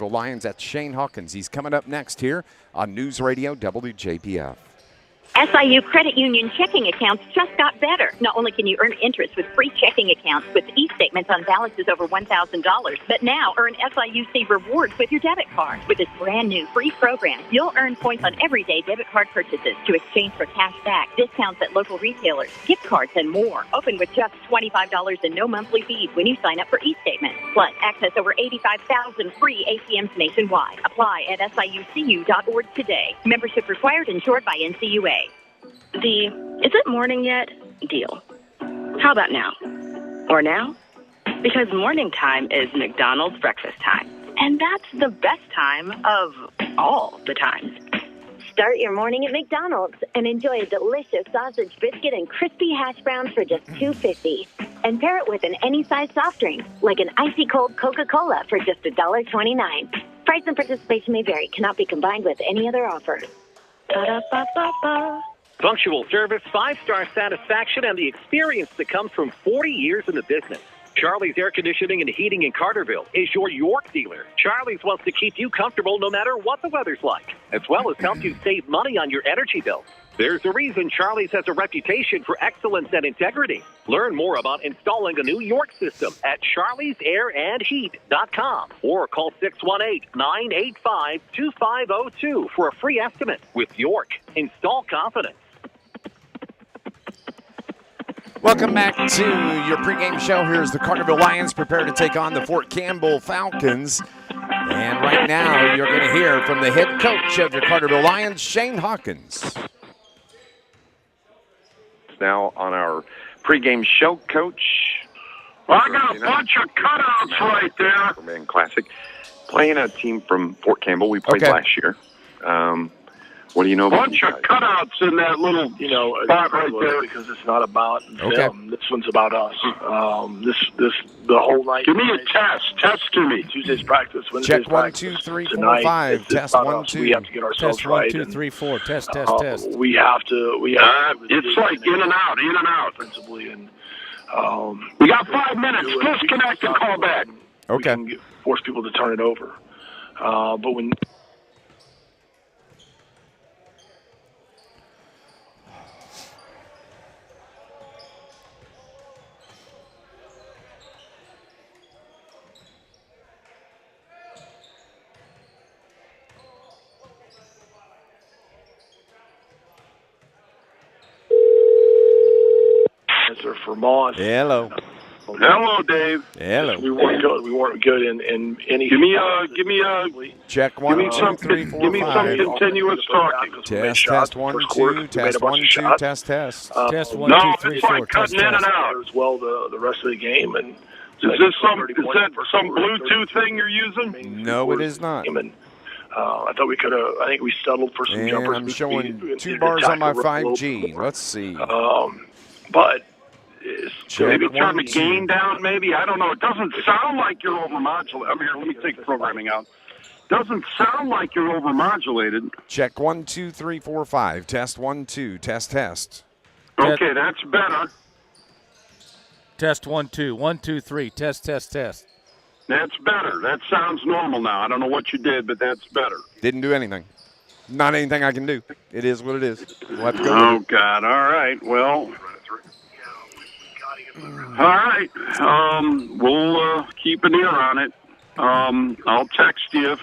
Carterville Lions. That's Shane Hawkins. He's coming up next here on News Radio WJPF. SIU Credit Union checking accounts just got better. Not only can you earn interest with free checking accounts with e-statements on balances over $1,000, but now earn SIU Save Rewards with your debit card. With this brand new free program, you'll earn points on everyday debit card purchases to exchange for cash back, discounts at local retailers, gift cards, and more. Open with just $25 and no monthly fees when you sign up for e-statements. Plus, access over 85,000 free ATMs nationwide. Apply at SIUCU.org today. Membership required, insured by NCUA. The "is it morning yet" deal. How about now? Or now? Because morning time is McDonald's breakfast time. And that's the best time of all the times. Start your morning at McDonald's and enjoy a delicious sausage biscuit and crispy hash browns for just $2.50. And pair it with an any-size soft drink, like an icy cold Coca-Cola for just $1.29. Price and participation may vary. Cannot be combined with any other offer. Ba-da-ba-ba-ba. Punctual service, 5-star satisfaction, and the experience that comes from 40 years in the business. Charlie's Air Conditioning and Heating in Carterville is your York dealer. Charlie's wants to keep you comfortable no matter what the weather's like, as well as help you save money on your energy bills. There's a reason Charlie's has a reputation for excellence and integrity. Learn more about installing a new York system at charliesairandheat.com or call 618-985-2502 for a free estimate. With York, install confidence. Welcome back to your pregame show. Here's the Carterville Lions prepare to take on the Fort Campbell Falcons. And right now, you're going to hear from the head coach of your Carterville Lions, Shane Hawkins. Now on our pregame show, Coach. Well, I got a bunch of cutouts right there. Man Classic. Playing a team from Fort Campbell we played last year. What do you know about bunch of cutouts in that little spot right there. Because it's not about them. This one's about us. The whole night. Give me a test. Test to me. Tuesday's practice. Wednesday's Check 1, practice. 2, 3, 4, Tonight, 5. Test 1, 2. We have to get ourselves Test right. 1, 2, 3, 4. Test. We have to. It's like in and out. Principally, and we got 5 minutes. Disconnect and call back. Okay. We can force people to turn it over. But when. For Moss. Hello. Hello, Dave. Hello. We weren't good. We weren't good in any. Give me a. Check 1, 2, 3, 4, 5. Give me some continuous talking. Test 1, 2. Test 1, 2. Test. Test 1, 2, 3, 4. Test. Cutting in and out. As well the rest of the game. And is that some Bluetooth thing you're using? No, it is not. And, I thought we could have. I think we settled for some jumpers. I'm showing 2 bars on my 5G. Let's see. But. Maybe turn the gain down, maybe. I don't know. It doesn't sound like you're overmodulated. I'm here. Let me take programming out. Doesn't sound like you're overmodulated. Check 1, 2, 3, 4, 5. Test 1, 2. Test. Okay, that's better. Test 1, 2. 1, 2, 3. Test. That's better. That sounds normal now. I don't know what you did, but that's better. Didn't do anything. Not anything I can do. It is what it is. We'll have to go oh, God. All right. Well. All right. We'll keep an ear on it. I'll text you if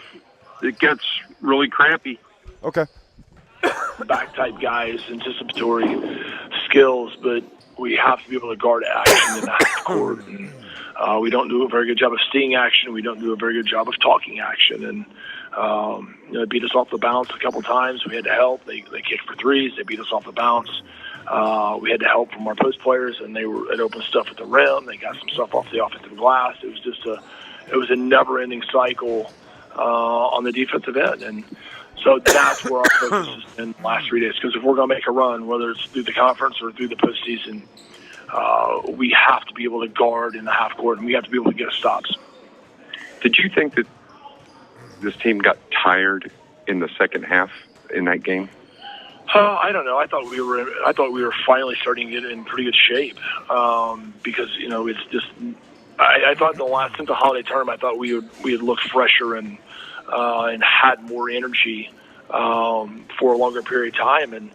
it gets really crappy. Okay. Back-type guys, anticipatory skills, but we have to be able to guard action in the half court. And, we don't do a very good job of seeing action. We don't do a very good job of talking action. And they beat us off the bounce a couple times. We had to help. They kicked for threes. They beat us off the bounce. We had to help from our post players, and it opened stuff at the rim. They got some stuff off the offensive glass. It was just a never-ending cycle on the defensive end, and so that's where our focus has been the last 3 days. Because if we're going to make a run, whether it's through the conference or through the postseason, we have to be able to guard in the half court, and we have to be able to get stops. Did you think that this team got tired in the second half in that game? I don't know. I thought we were finally starting to get in pretty good shape because it's just. I thought since the holiday term, I thought we had looked fresher and and had more energy for a longer period of time. And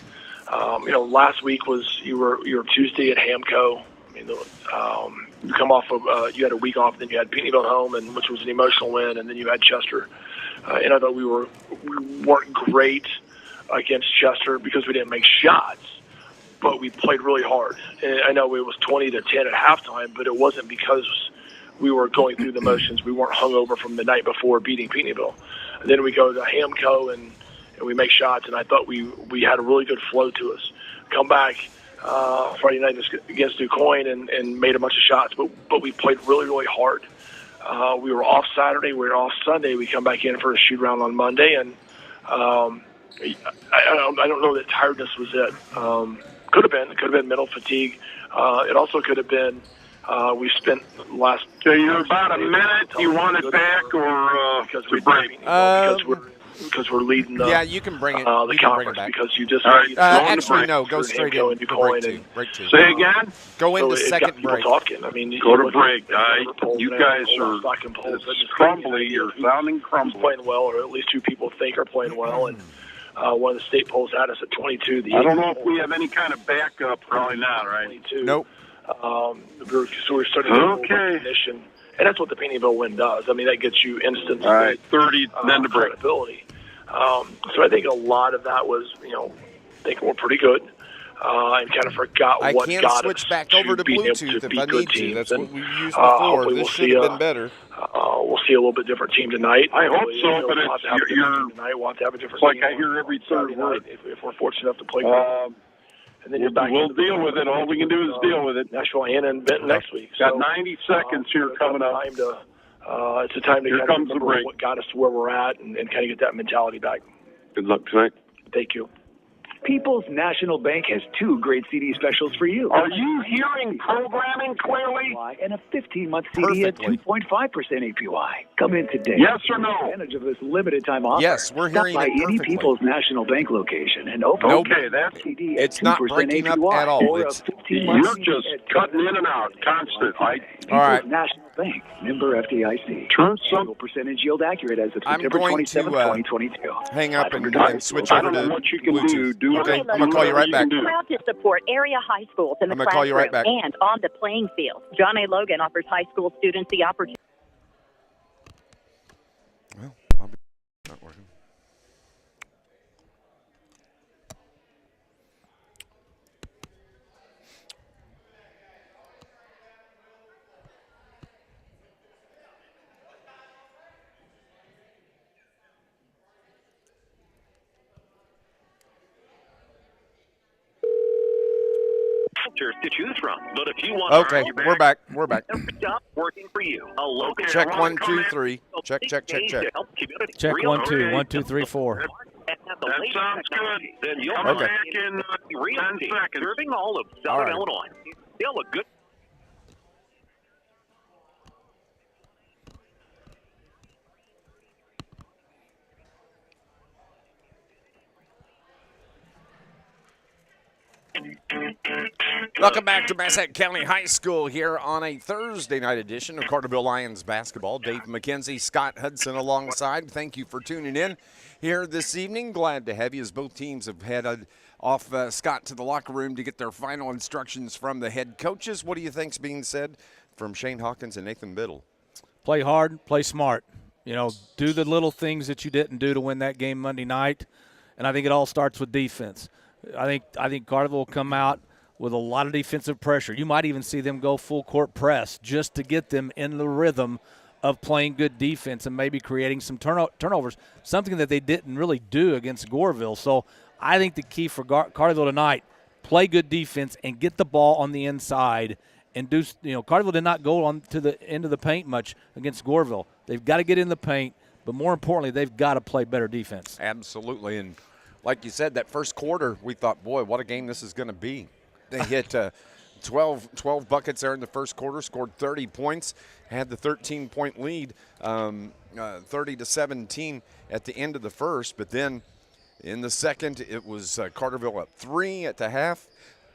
last week was you were Tuesday at Hamco. I mean, you come off of you had a week off, then you had Peterbilt home, and which was an emotional win, and then you had Chester. And I thought we weren't great against Chester because we didn't make shots, but we played really hard. And I know it was 20-10 at halftime, but it wasn't because we were going through the motions. We weren't hungover from the night before beating Peterbilt. And then we go to Hamco and we make shots, and I thought we had a really good flow to us. Come back Friday night against DuQuoin and made a bunch of shots, but we played really, really hard. We were off Saturday. We were off Sunday. We come back in for a shoot around on Monday, and I don't know that tiredness was it. Could have been mental fatigue. It also could have been we spent the last. So you're about a minute. You want it back, or because we're break? Because we're leading the you can bring it. The you conference can bring it back. because you just actually no, go straight into break two. Break two. Say again. Go into second break. Talking. I mean, go to break, guys. You guys are crumbly. You're sounding crumbly. Playing well, or at least two people think are playing well, and one of the state polls had us at 22. I don't know if we have any kind of backup. Probably not, right? 22. Nope. So we're starting to get recognition, and that's what the Peterbilt win does. I mean, that gets you instant. All right, 30, then the break. Credibility. So I think a lot to that was, thinking we're pretty good, and kind of forgot what got us. I can switch back over to Bluetooth if I need to. That's what we used before. This should have been better. We'll see a little bit different team tonight. I hope so, but we'll have to have a different like team I hear every third word. If we're fortunate enough to play. And then we'll deal with it. All we can do is deal with it. Nashville and Benton next week. Got 90 seconds here coming up. It's a time to here comes the break. What got us to where we're at and kind of get that mentality back. Good luck tonight. Thank you. People's National Bank has 2 great CD specials for you. Are you hearing programming clearly? And a 15-month CD at 2.5% APY. Come in today. Yes or no? Take advantage of this limited time offer. Yes, we're hearing Stop by it perfectly. any People's National Bank location and open okay, that's CD it's not breaking APY, up at all. Or It's, you're just cutting in and out, constant. People's all right. National Bank, member FDIC. True. Single percentage yield accurate as of I'm September going 27, to 2022. hang up and switch I over don't know to what you can Bluetooth. do. Okay, I'm going to call you right back. Proud to support area high schools in the I'm gonna call you right classroom back. and on the playing field. John A. Logan offers high school students the opportunity. Well, I'll be not working. To choose from, but if you want Okay, we're back. We're back. Stop working for you. A local Check 1, 2, 3. Check. Check 1, 2, 1, 2, 3, 4. That sounds good. Then you'll come Okay. back in 10 seconds. Serving all of Southern All right. Illinois. Still a good. Welcome back to Massac County High School here on a Thursday night edition of Carterville Lions basketball. Dave McKenzie, Scott Hudson alongside. Thank you for tuning in here this evening. Glad to have you as both teams have headed off Scott to the locker room to get their final instructions from the head coaches. What do you think's being said from Shane Hawkins and Nathan Biddle? Play hard, play smart. Do the little things that you didn't do to win that game Monday night, and I think it all starts with defense. I think Carterville will come out with a lot of defensive pressure. You might even see them go full court press just to get them in the rhythm of playing good defense and maybe creating some turnovers, something that they didn't really do against Goreville. So I think the key for Carterville tonight, play good defense and get the ball on the inside and do. Carterville did not go on to the end of the paint much against Goreville. They've got to get in the paint, but more importantly, they've got to play better defense. Absolutely, and like you said, that first quarter, we thought, boy, what a game this is going to be. They hit 12 buckets there in the first quarter, scored 30 points, had the 13-point lead, 30-17 at the end of the first. But then in the second, it was Carterville up 3 at the half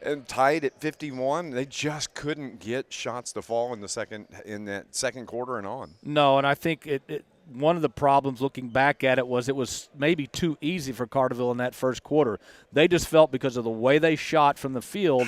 and tied at 51. They just couldn't get shots to fall in that second quarter and on. No, and I think one of the problems looking back at it was maybe too easy for Carterville in that first quarter. They just felt because of the way they shot from the field,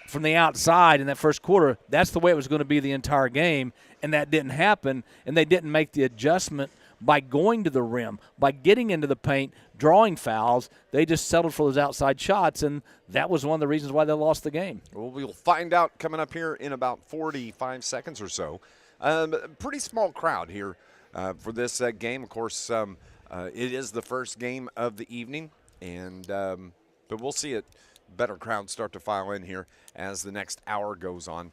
from the outside in that first quarter, that's the way it was going to be the entire game, and that didn't happen, and they didn't make the adjustment by going to the rim, by getting into the paint, drawing fouls. They just settled for those outside shots, and that was one of the reasons why they lost the game. Well, we'll find out coming up here in about 45 seconds or so. Pretty small crowd here for this game. Of course, it is the first game of the evening, and but we'll see it. Better crowds start to file in here as the next hour goes on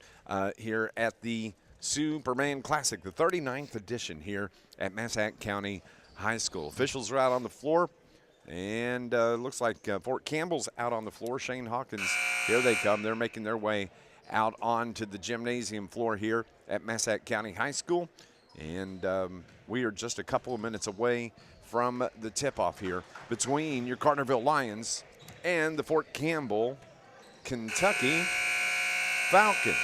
here at the Superman Classic, the 39th edition here at Massac County High School. Officials are out on the floor, and looks like Fort Campbell's out on the floor. Shane Hawkins, here they come. They're making their way out onto the gymnasium floor here at Massac County High School, and we are just a couple of minutes away from the tip-off here between your Carterville Lions and the Fort Campbell, Kentucky Falcons.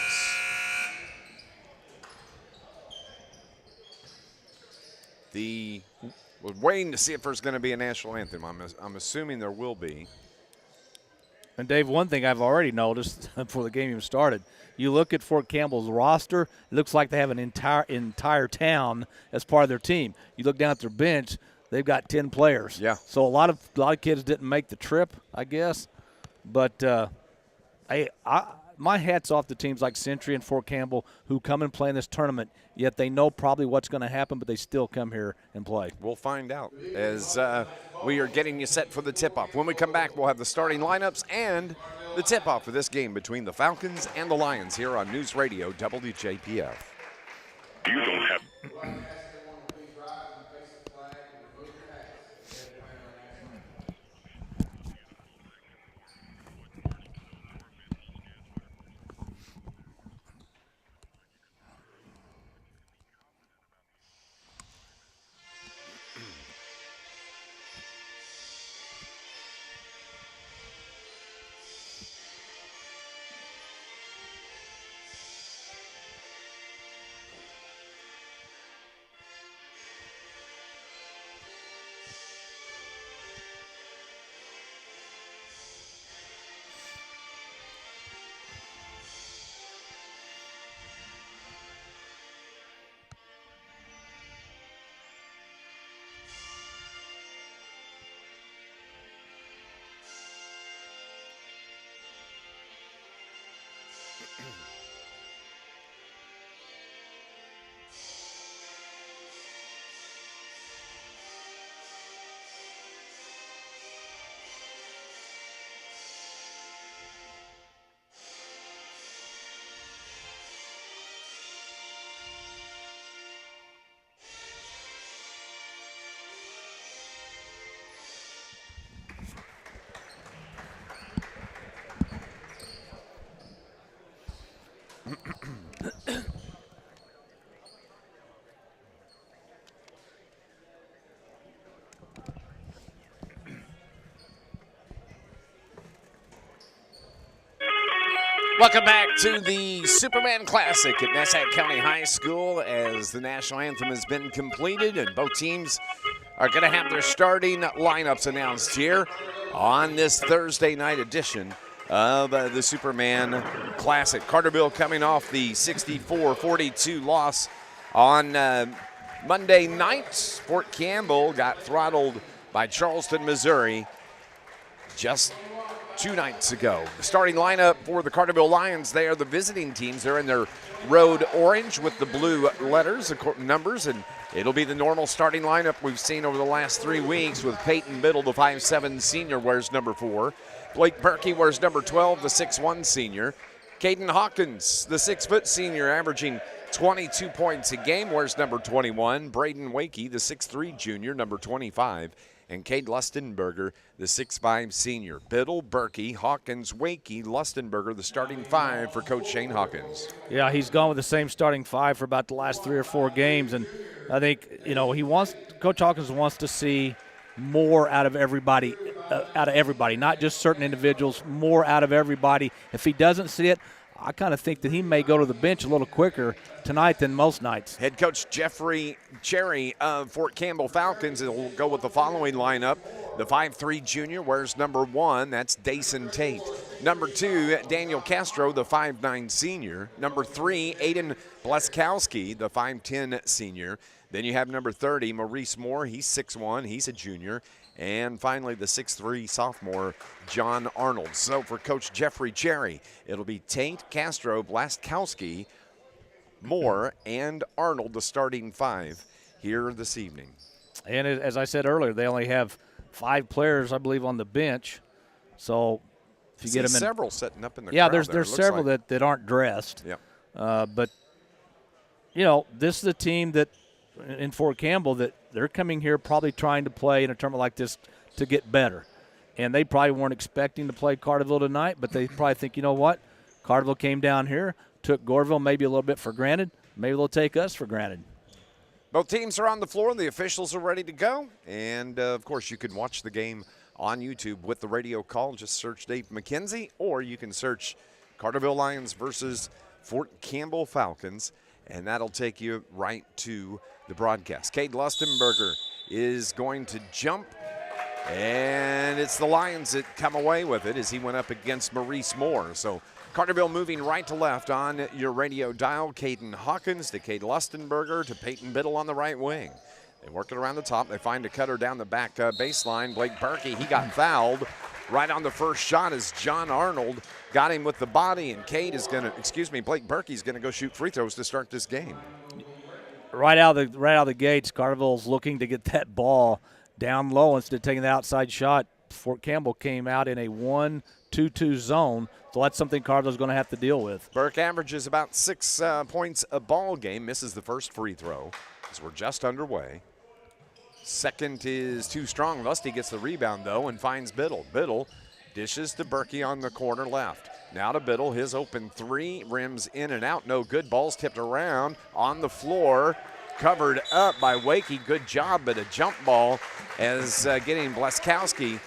We're waiting to see if there's going to be a national anthem. I'm assuming there will be. And, Dave, one thing I've already noticed before the game even started, you look at Fort Campbell's roster, it looks like they have an entire town as part of their team. You look down at their bench, they've got 10 players. Yeah. So a lot of kids didn't make the trip, I guess. But my hat's off to teams like Century and Fort Campbell who come and play in this tournament, yet they know probably what's going to happen, but they still come here and play. We'll find out as we are getting you set for the tip-off. When we come back, we'll have the starting lineups and the tip-off for this game between the Falcons and the Lions here on News Radio WJPF. You don't have... Welcome back to the Superman Classic at Massac County High School as the national anthem has been completed and both teams are going to have their starting lineups announced here on this Thursday night edition of the Superman Classic. Carterville coming off the 64-42 loss on Monday night. Fort Campbell got throttled by Charleston, Missouri just 2 nights ago. The starting lineup for the Carterville Lions, they are the visiting teams. They're in their road orange with the blue letters, numbers, and it'll be the normal starting lineup we've seen over the last 3 weeks with Peyton Biddle, the 5'7" senior, wears number 4. Blake Berkey wears number 12, the 6'1" senior. Caden Hawkins, the 6' senior, averaging 22 points a game, wears number 21. Braden Wakey, the 6'3" junior, number 25. And Cade Lustenberger, the 6'5" senior. Biddle, Berkey, Hawkins, Wakey, Lustenberger, the starting 5 for Coach Shane Hawkins. Yeah, he's gone with the same starting 5 for about the last 3 or 4 games, and I think Coach Hawkins wants to see more out of everybody, not just certain individuals, more out of everybody. If he doesn't see it, I kind of think that he may go to the bench a little quicker tonight than most nights. Head coach Jeffrey Cherry of Fort Campbell Falcons will go with the following lineup. The 5'3 junior wears number 1. That's Dason Tate. Number 2, Daniel Castro, the 5'9 senior. Number 3, Aiden Bleskowski, the 5'10 senior. Then you have number 30, Maurice Moore. He's 6'1". He's a junior. And finally, the 6'3 sophomore, John Arnold. So for Coach Jeffrey Cherry, it'll be Tate, Castro, Bleskowski, Moore, and Arnold, the starting 5 here this evening. And as I said earlier, they only have 5 players, I believe, on the bench. So if you get them in, several setting up in the yeah, crowd there's several that aren't dressed. Yeah. But this is a team that in Fort Campbell that they're coming here probably trying to play in a tournament like this to get better. And they probably weren't expecting to play Carterville tonight, but they probably think, you know what, Carterville came down here, took Goreville maybe a little bit for granted. Maybe they'll take us for granted. Both teams are on the floor. The officials are ready to go. And, of course, you can watch the game on YouTube with the radio call. Just search Dave McKenzie, or you can search Carterville Lions versus Fort Campbell Falcons, and that'll take you right to the broadcast. Cade Lustenberger is going to jump, and it's the Lions that come away with it as he went up against Maurice Moore. So Carterville moving right to left on your radio dial. Caden Hawkins to Cade Lustenberger to Peyton Biddle on the right wing. They work it around the top. They find a cutter down the back baseline. Blake Berkey, he got fouled right on the first shot as John Arnold got him with the body, and Blake Berkey's going to go shoot free throws to start this game. Right out of the gates, Carterville's looking to get that ball down low instead of taking the outside shot. Fort Campbell came out in a 1-2-2 zone, so that's something Carterville's going to have to deal with. Burke averages about 6 points a ball game, misses the first free throw as we're just underway. Second is too strong. Lusty gets the rebound, though, and finds Biddle. Biddle dishes to Berkey on the corner left. Now to Biddle, his open 3, rims in and out, no good. Ball's tipped around on the floor, covered up by Wakey. Good job, but a jump ball as getting Bleskowski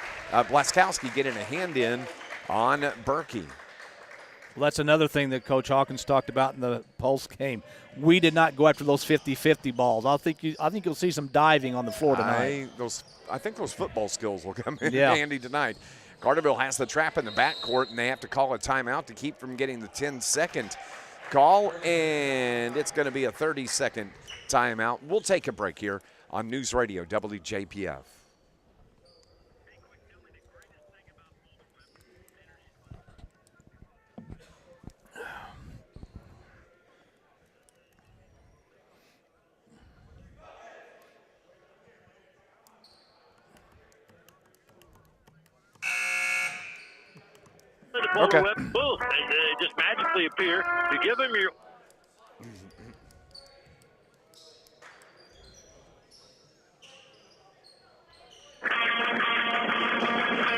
getting a hand in on Berkey. Well, that's another thing that Coach Hawkins talked about in the Pulse game. We did not go after those 50-50 balls. I think you'll see some diving on the floor tonight. I think those football skills will come in Yeah. handy tonight. Carterville has the trap in the backcourt, and they have to call a timeout to keep from getting the 10-second call, and it's going to be a 30-second timeout. We'll take a break here on News Radio WJPF. Okay. Boom, they just magically appear. You give them your.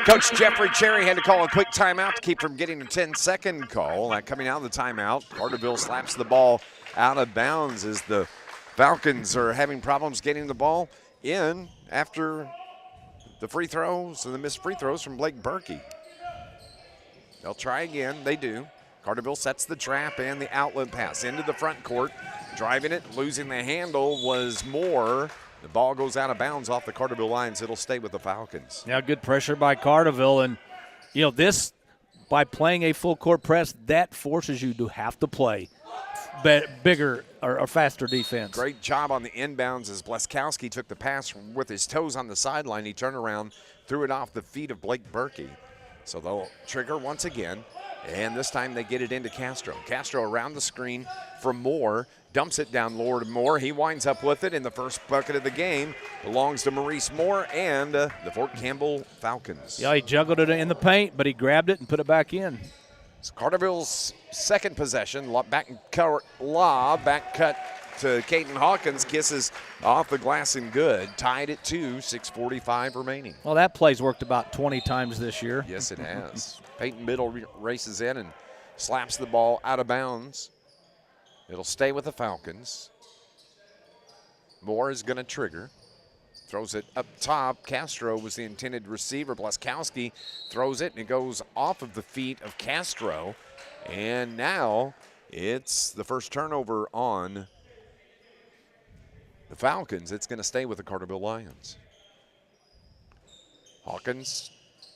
Coach Jeffrey Cherry had to call a quick timeout to keep from getting a 10-second call. Coming out of the timeout, Carterville slaps the ball out of bounds as the Falcons are having problems getting the ball in after the free throws and the missed free throws from Blake Berkey. They'll try again. They do. Carterville sets the trap and the outlet pass into the front court. Driving it, losing the handle was Moore. The ball goes out of bounds off the Carterville lines. It'll stay with the Falcons. Yeah, good pressure by Carterville. And, this, by playing a full court press, that forces you to have to play bigger or faster defense. Great job on the inbounds as Bleskowski took the pass with his toes on the sideline. He turned around, threw it off the feet of Blake Berkey. So they'll trigger once again, and this time they get it into Castro. Castro around the screen from Moore, dumps it down lower to Moore. He winds up with it, in the first bucket of the game belongs to Maurice Moore and the Fort Campbell Falcons. Yeah, he juggled it in the paint, but he grabbed it and put it back in. It's Carterville's second possession. Back cut to Caden Hawkins, kisses off the glass and good. Tied at 2, 6:45 remaining. Well, that play's worked about 20 times this year. Yes, it has. Peyton Biddle races in and slaps the ball out of bounds. It'll stay with the Falcons. Moore is going to trigger. throws it up top. Castro was the intended receiver. Bleskowski throws it, and it goes off of the feet of Castro. And now it's the first turnover on the Falcons. It's going to stay with the Carterville Lions. Hawkins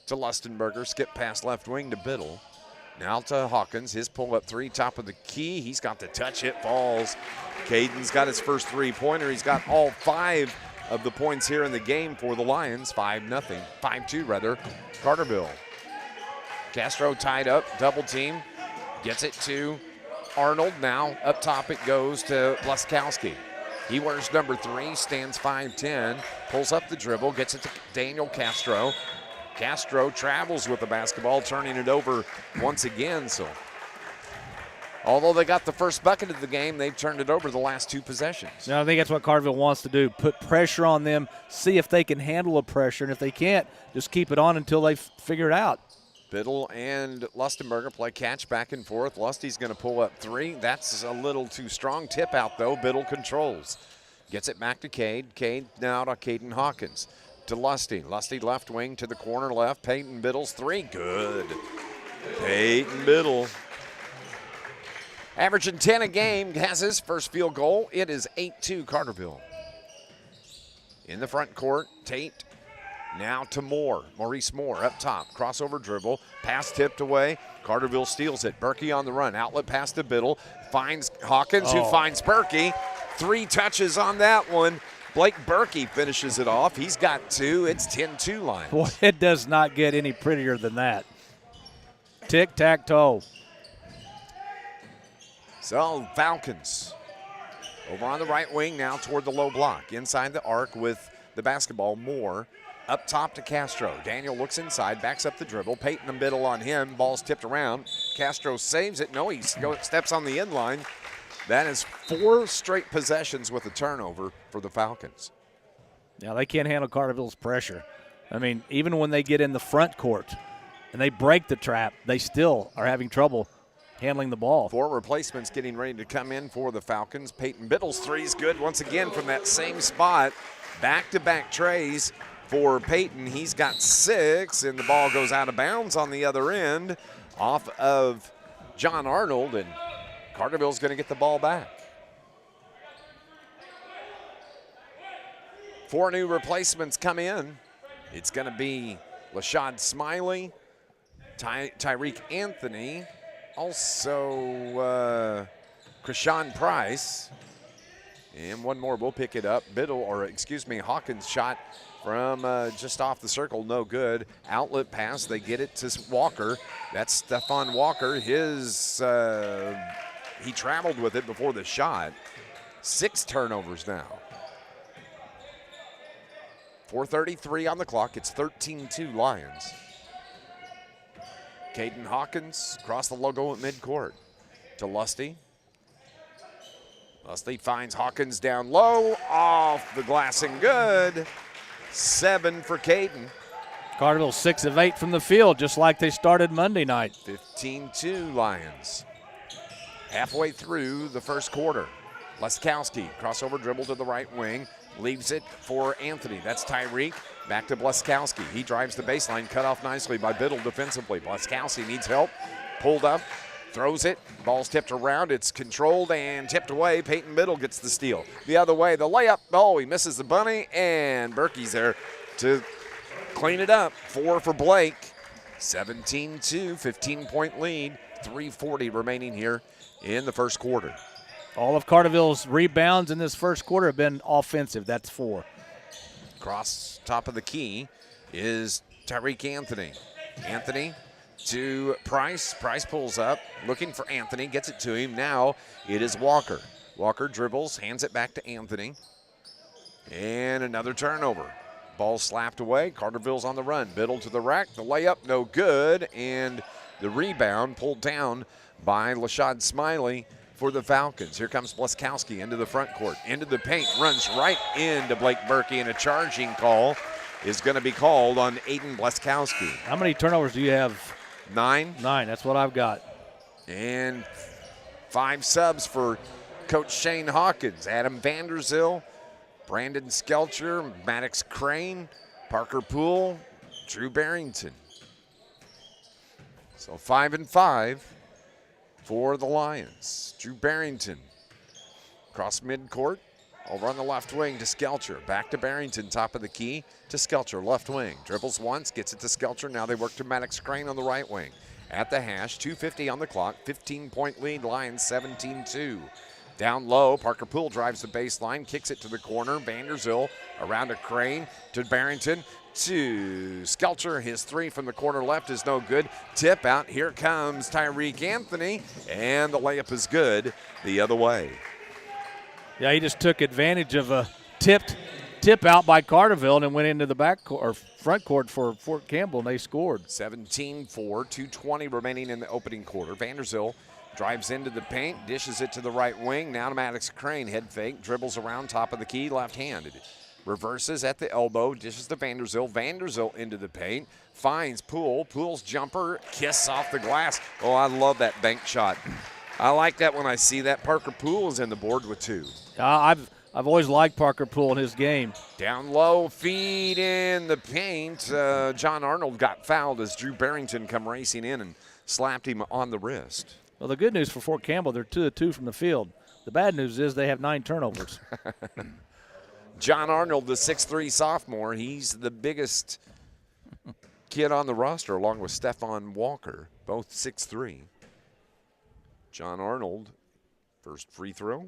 to Lustenberger, skip past left wing to Biddle. Now to Hawkins, his pull-up three, top of the key. He's got the touch, it falls. Caden's got his first three-pointer. He's got all 5 of the points here in the game for the Lions. 5-2 rather, Carterville. Castro tied up, double team, gets it to Arnold. Now up top it goes to Bleskowski. He wears number 3, stands 5'10", pulls up the dribble, gets it to Daniel Castro. Castro travels with the basketball, turning it over once again. So, although they got the first bucket of the game, they've turned it over the last 2 possessions. No, I think that's what Carterville wants to do, put pressure on them, see if they can handle the pressure, and if they can't, just keep it on until they figure it out. Biddle and Lustenberger play catch back and forth. Lusty's going to pull up 3. That's a little too strong. Tip out, though. Biddle controls. Gets it back to Cade. Cade now to Caden Hawkins. To Lusty. Lusty left wing to the corner left. Peyton Biddle's 3. Good. Peyton Biddle. Averaging 10 a game. Has his first field goal. It is 8-2 Carterville. In the front court, Tate. Now to Moore. Maurice Moore up top. Crossover dribble. Pass tipped away. Carterville steals it. Berkey on the run. Outlet pass to Biddle. Finds Hawkins, who finds Berkey. 3 touches on that one. Blake Berkey finishes it off. He's got 2. It's 10-2 Lions. Boy, it does not get any prettier than that. Tic-tac-toe. So, Falcons over on the right wing now toward the low block. Inside the arc with the basketball. Moore up top to Castro. Daniel looks inside, backs up the dribble. Peyton and Biddle on him. Ball's tipped around. Castro saves it. No, he steps on the end line. That is 4 straight possessions with a turnover for the Falcons. Yeah, they can't handle Carterville's pressure. I mean, even when they get in the front court and they break the trap, they still are having trouble handling the ball. 4 replacements getting ready to come in for the Falcons. Peyton Biddle's 3 is good once again from that same spot. Back-to-back trays for Peyton. He's got 6, and the ball goes out of bounds on the other end off of John Arnold, and Carterville's going to get the ball back. 4 new replacements come in. It's going to be Lashad Smiley, Tyreek Anthony, also Krishan Price, and one more. We'll pick it up. Hawkins shot from just off the circle, no good. Outlet pass, they get it to Walker. That's Stephon Walker. He traveled with it before the shot. 6 turnovers now. 4:33 on the clock. It's 13-2 Lions. Caden Hawkins across the logo at midcourt to Lusty. Lusty finds Hawkins down low, off the glass and good. 7 for Caden. Carterville 6 of 8 from the field, just like they started Monday night. 15-2 Lions. Halfway through the first quarter. Bleskowski, crossover dribble to the right wing, leaves it for Anthony. That's Tyreek. Back to Bleskowski. He drives the baseline, cut off nicely by Biddle defensively. Bleskowski needs help. Pulled up, throws it. Ball's tipped around. It's controlled and tipped away. Peyton Biddle gets the steal. The other way, the layup. Oh, he misses the bunny, and Berkey's there to clean it up. 4 for Blake. 17-2, 15-point lead. 3:40 remaining here in the first quarter. All of Carterville's rebounds in this first quarter have been offensive. That's 4. Across top of the key is Tyreek Anthony. Anthony to Price. Price pulls up, looking for Anthony, gets it to him. Now it is Walker. Walker dribbles, hands it back to Anthony. And another turnover. Ball slapped away. Carterville's on the run. Biddle to the rack. The layup, no good. And the rebound pulled down by Lashad Smiley for the Falcons. Here comes Bleskowski into the front court, into the paint, runs right into Blake Berkey, and a charging call is going to be called on Aiden Bleskowski. How many turnovers do you have? 9. 9, that's what I've got. And 5 subs for Coach Shane Hawkins. Adam Vanderzil Brandon Skelcher, Maddox Crane, Parker Poole, Drew Barrington. So 5-5 for the Lions. Drew Barrington across midcourt, over on the left wing to Skelcher. Back to Barrington, top of the key to Skelcher, left wing. Dribbles once, gets it to Skelcher. Now they work to Maddox Crane on the right wing. At the hash, 2:50 on the clock, 15-point lead, Lions 17-2. Down low, Parker Poole drives the baseline, kicks it to the corner. Vanderzil around to Crane, to Barrington, to Skelcher. His three from the corner left is no good. Tip out. Here comes Tyreek Anthony, and the layup is good the other way. Yeah, he just took advantage of a tip out by Carterville and went into the back court, or front court for Fort Campbell, and they scored. 17-4, 2:20 remaining in the opening quarter. Vanderzil drives into the paint, dishes it to the right wing. Now to Maddox Crane, head fake, dribbles around top of the key, left-handed. Reverses at the elbow, dishes to Vanderzil. Vanderzil into the paint, finds Poole. Poole's jumper, kiss off the glass. Oh, I love that bank shot. I like that when I see that. Parker Poole is in the board with two. I've always liked Parker Poole in his game. Down low, feed in the paint. John Arnold got fouled as Drew Barrington come racing in and slapped him on the wrist. Well, the good news for Fort Campbell, they're 2 of 2 from the field. The bad news is they have 9 turnovers. John Arnold, the 6'3 sophomore, he's the biggest kid on the roster along with Stephon Walker, both 6'3. John Arnold, first free throw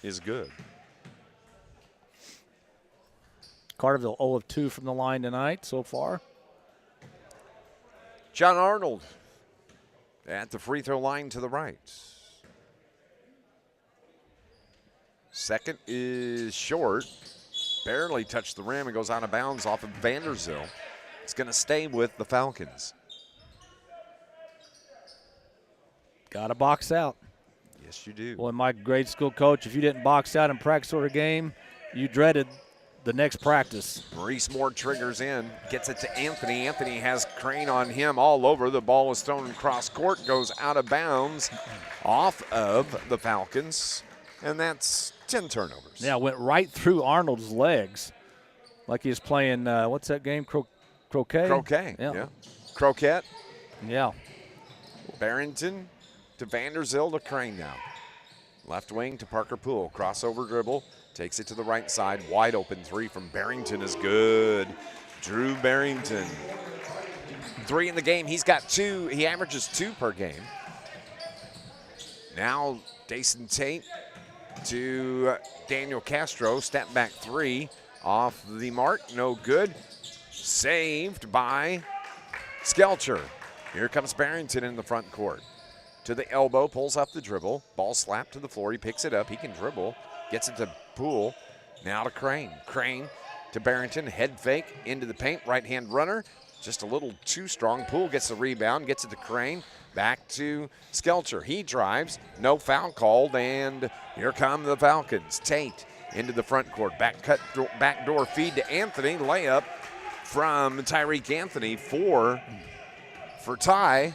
is good. Carterville 0 of 2 from the line tonight so far. John Arnold at the free throw line to the right. Second is short. Barely touched the rim and goes out of bounds off of Vanderzil. It's going to stay with the Falcons. Got to box out. Yes, you do. Boy, my grade school coach, if you didn't box out in practice or a game, you dreaded the next practice. Maurice Moore triggers in, gets it to Anthony. Anthony has Crane on him all over. The ball is thrown across court, goes out of bounds off of the Falcons, and that's 10 turnovers. Yeah, went right through Arnold's legs like he was playing, what's that game, croquet? Croquet, yeah. Croquette. Yeah. Barrington to Vanderzil to Crane now. Left wing to Parker Poole. Crossover dribble. Takes it to the right side. Wide open three from Barrington is good. Drew Barrington. 3 in the game. He's got 2. He averages 2 per game. Now Dason Tate to Daniel Castro. Step back 3 off the mark. No good. Saved by Skelcher. Here comes Barrington in the front court. To the elbow, pulls up the dribble. Ball slapped to the floor. He picks it up. He can dribble. Gets it to Poole. Now to Crane. Crane to Barrington. Head fake into the paint. Right-hand runner. Just a little too strong. Poole gets the rebound. Gets it to Crane. Back to Skelcher. He drives. No foul called. And here come the Falcons. Tate into the front court. Backdoor feed to Anthony. Layup from Tyreek Anthony for tie.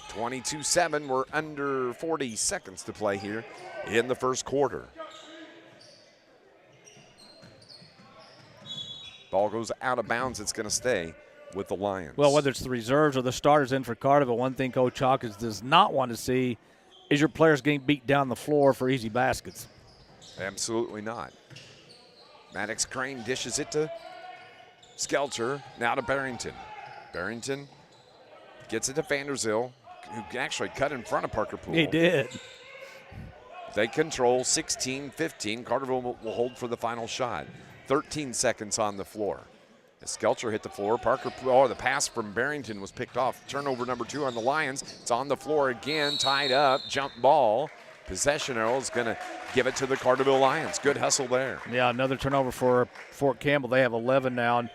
22-7. We're under 40 seconds to play here in the first quarter. Ball goes out of bounds. It's going to stay with the Lions. Well, whether it's the reserves or the starters in for Carterville, one thing Coach Hawkins does not want to see is your players getting beat down the floor for easy baskets. Absolutely not. Maddox Crane dishes it to Skelcher. Now to Barrington. Barrington gets it to Vanderzil, who actually cut in front of Parker Poole. He did. They control 16-15. Carterville will hold for the final shot. 13 seconds on the floor. As Skelcher hit the floor, the pass from Barrington was picked off. Turnover number 2 on the Lions. It's on the floor again, tied up, jump ball. Possession arrow is going to give it to the Carterville Lions. Good hustle there. Yeah, another turnover for Fort Campbell. They have 11 now. And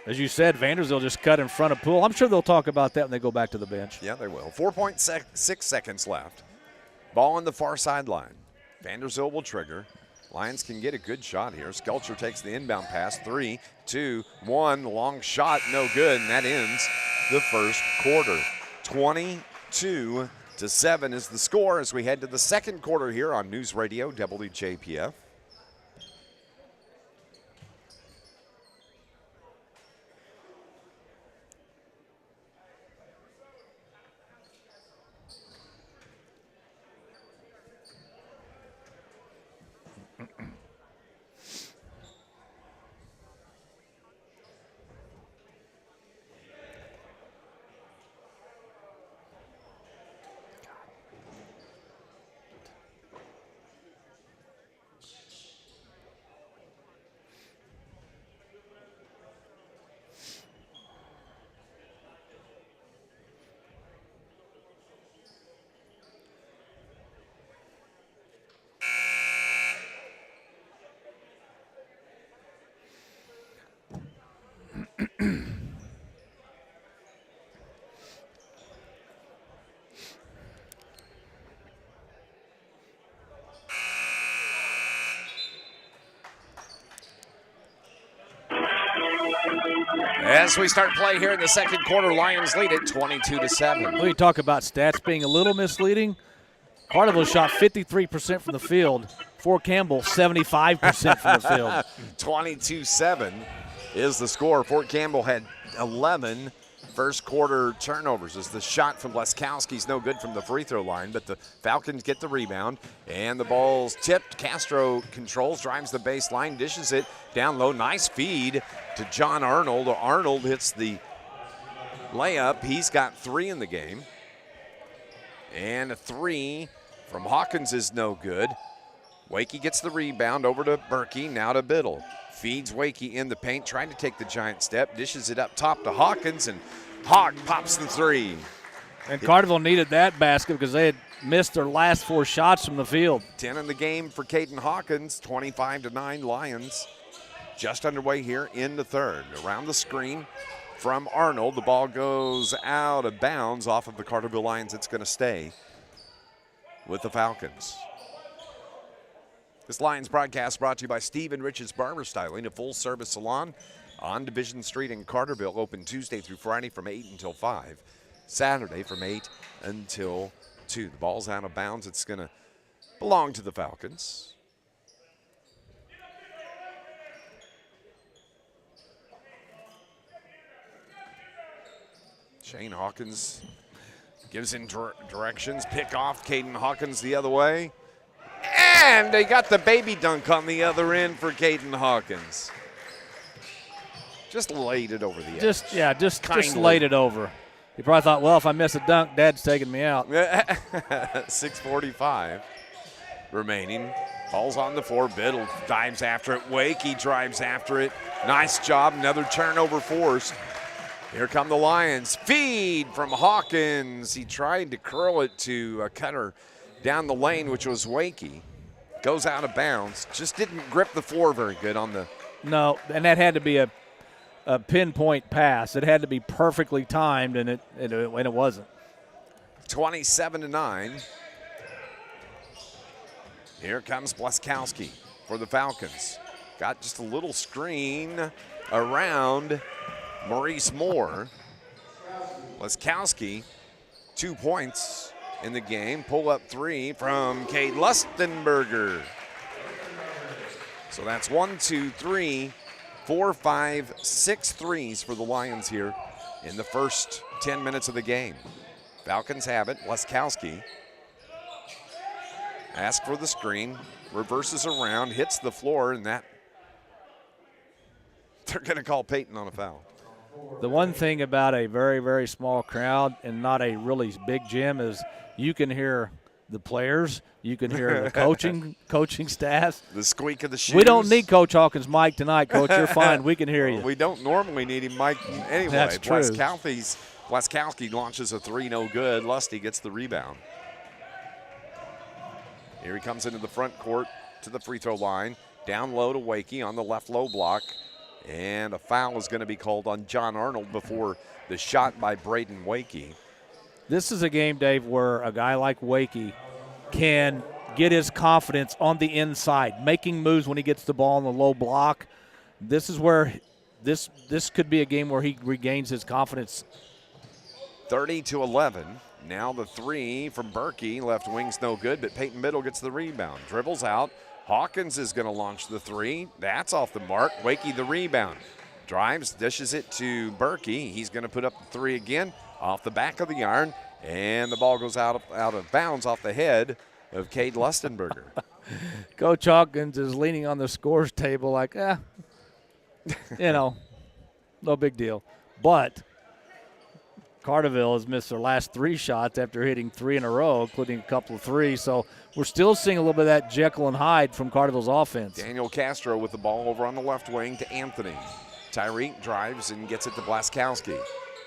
as you said, Vanderzil just cut in front of Poole. I'm sure they'll talk about that when they go back to the bench. Yeah, they will. 4.6 seconds left. Ball on the far sideline. Vanderzil will trigger. Lions can get a good shot here. Skelcher takes the inbound pass. 3, 2, 1. Long shot, no good, and that ends the first quarter. 22-7 is the score as we head to the second quarter here on News Radio WJPF. As we start play here in the second quarter, Lions lead it 22-7. When you talk about stats being a little misleading, Carterville shot 53% from the field. Fort Campbell, 75% from the field. 22-7 is the score. Fort Campbell had 11 first quarter turnovers as the shot from Leskowski's no good from the free throw line, but the Falcons get the rebound, and the ball's tipped. Castro controls, drives the baseline, dishes it down low. Nice feed to John Arnold. Arnold hits the layup. He's got 3 in the game. And a 3 from Hawkins is no good. Wakey gets the rebound over to Berkey, now to Biddle. Feeds Wakey in the paint, trying to take the giant step, dishes it up top to Hawkins, and Hawk pops the 3. And Carterville needed that basket because they had missed their last 4 shots from the field. 10 in the game for Caden Hawkins, 25-9 Lions. Just underway here in the third. Around the screen from Arnold, the ball goes out of bounds off of the Carterville Lions. It's going to stay with the Falcons. This Lions broadcast brought to you by Steve and Rich's Barber Styling, a full-service salon on Division Street in Carterville, open Tuesday through Friday from 8 until 5, Saturday from 8 until 2. The ball's out of bounds. It's going to belong to the Falcons. Shane Hawkins gives in directions. Pick off Caden Hawkins the other way. And they got the baby dunk on the other end for Caden Hawkins. Just laid it over the edge. Just laid it over. He probably thought, well, if I miss a dunk, Dad's taking me out. 6:45 remaining. Ball's on the floor. Biddle dives after it. Wakey drives after it. Nice job. Another turnover forced. Here come the Lions. Feed from Hawkins. He tried to curl it to a cutter down the lane, which was Wakey. Goes out of bounds. Just didn't grip the floor very good on the. No, and that had to be a pinpoint pass. It had to be perfectly timed, and it wasn't. 27-9. Here comes Bleskowski for the Falcons. Got just a little screen around Maurice Moore. Bleskowski, 2 points in the game. Pull up 3 from Cade Lustenberger. So that's 1, 2, 3, 4, 5, 6 threes for the Lions here in the first 10 minutes of the game. Falcons have it. Bleskowski asks for the screen, reverses around, hits the floor, and that they're going to call Peyton on a foul. The one thing about a very, very small crowd and not a really big gym is you can hear the players, you can hear the coaching staff. The squeak of the shoes. We don't need Coach Hawkins' mic tonight, Coach. You're fine. We can hear you. We don't normally need him mic anyway. That's true. Bleskowski launches a 3, no good. Lusty gets the rebound. Here he comes into the front court to the free throw line. Down low to Wakey on the left low block. And a foul is going to be called on John Arnold before the shot by Braden Wakey. This is a game, Dave, where a guy like Wakey can get his confidence on the inside, making moves when he gets the ball on the low block. This is where this could be a game where he regains his confidence. 30-11. Now the 3 from Berkey. Left wing's no good, but Peyton Biddle gets the rebound. Dribbles out. Hawkins is going to launch the 3. That's off the mark. Wakey the rebound. Drives, dishes it to Berkey. He's going to put up the 3 again off the back of the iron, and the ball goes out of bounds off the head of Cade Lustenberger. Coach Hawkins is leaning on the scores table like, no big deal. But Carterville has missed their last 3 shots after hitting 3 in a row, including a couple of threes. So we're still seeing a little bit of that Jekyll and Hyde from Carterville's offense. Daniel Castro with the ball over on the left wing to Anthony. Tyreek drives and gets it to Bleskowski.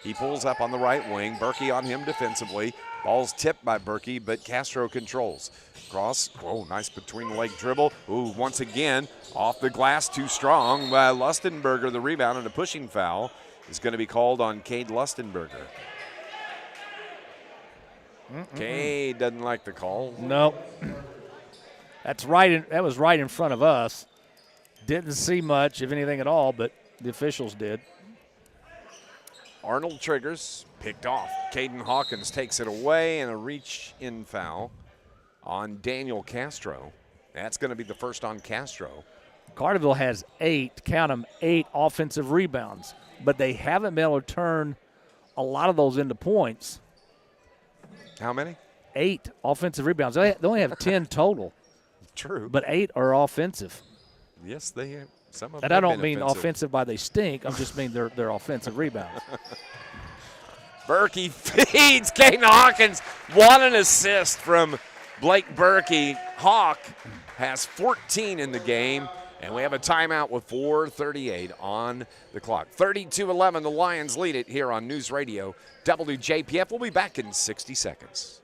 He pulls up on the right wing. Berkey on him defensively. Ball's tipped by Berkey, but Castro controls. Cross. Oh, nice between-the-leg dribble. Ooh, once again, off the glass, too strong. Lustenberger, the rebound, and a pushing foul is going to be called on Cade Lustenberger. Cade doesn't like the call. Nope. That was right in front of us. Didn't see much, if anything at all, but The officials did. Arnold triggers, picked off. Caden Hawkins takes it away, and a reach-in foul on Daniel Castro. That's going to be the first on Castro. Carterville has 8, count them, 8 offensive rebounds, but they haven't been able to turn a lot of those into points. How many? 8 offensive rebounds. They only have 10 total. True. But 8 are offensive. Yes, they have. Some of them And I don't have mean been offensive by they stink. I just mean they're offensive rebounds. Berkey feeds Caden Hawkins. What an assist from Blake Berkey. Hawk has 14 in the game, and we have a timeout with 4:38 on the clock. 32-11, the Lions lead it here on News Radio WJPF. We'll be back in 60 seconds.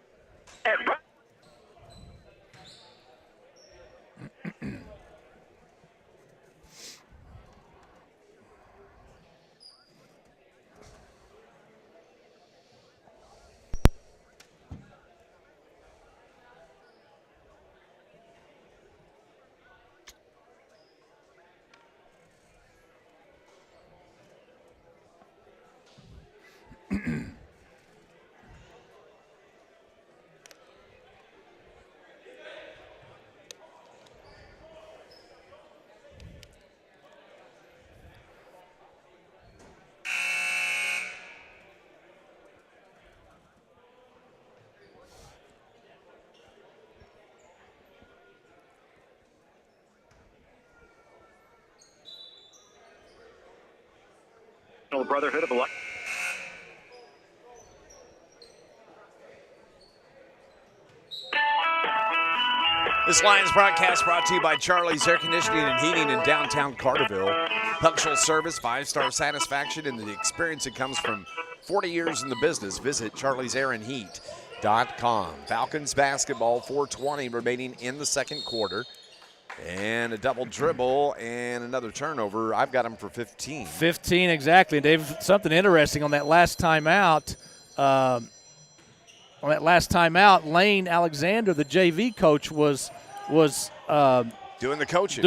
Brotherhood of Light. This Lions broadcast brought to you by Charlie's Air Conditioning and Heating in downtown Carterville. Punctual service, 5-star satisfaction, and the experience that comes from 40 years in the business. Visit charliesairandheat.com. Falcons basketball, 4:20 remaining in the second quarter. And a double dribble and another turnover. I've got him for 15. 15, exactly. Dave, something interesting on that last timeout. Lane Alexander, the JV coach, was doing the coaching.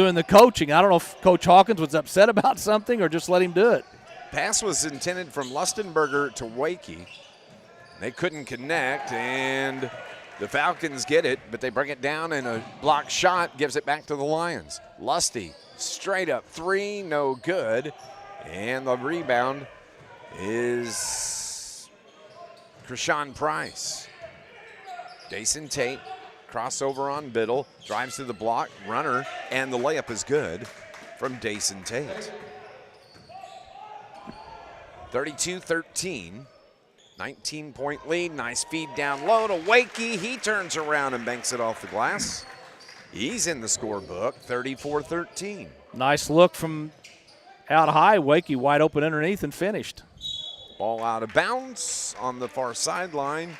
I don't know if Coach Hawkins was upset about something or just let him do it. Pass was intended from Lustenberger to Wakey. They couldn't connect, and the Falcons get it, but they bring it down, and a block shot gives it back to the Lions. Lusty, straight up three, no good. And the rebound is Krishan Price. Dason Tate, crossover on Biddle, drives to the block, runner, and the layup is good from Dason Tate. 32-13. 19-point lead, nice feed down low to Wakey. He turns around and banks it off the glass. He's in the scorebook, 34-13. Nice look from out high. Wakey wide open underneath and finished. Ball out of bounds on the far sideline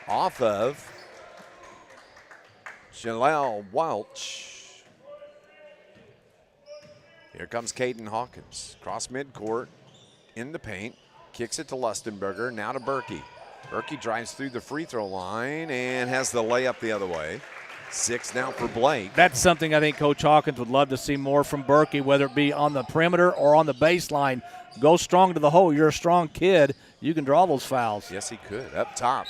off of Jaleel Welch. Here comes Caden Hawkins. Cross midcourt in the paint. Kicks it to Lustenberger, now to Berkey. Berkey drives through the free throw line and has the layup the other way. 6 now for Blake. That's something I think Coach Hawkins would love to see more from Berkey, whether it be on the perimeter or on the baseline. Go strong to the hole. You're a strong kid. You can draw those fouls. Yes, he could. Up top.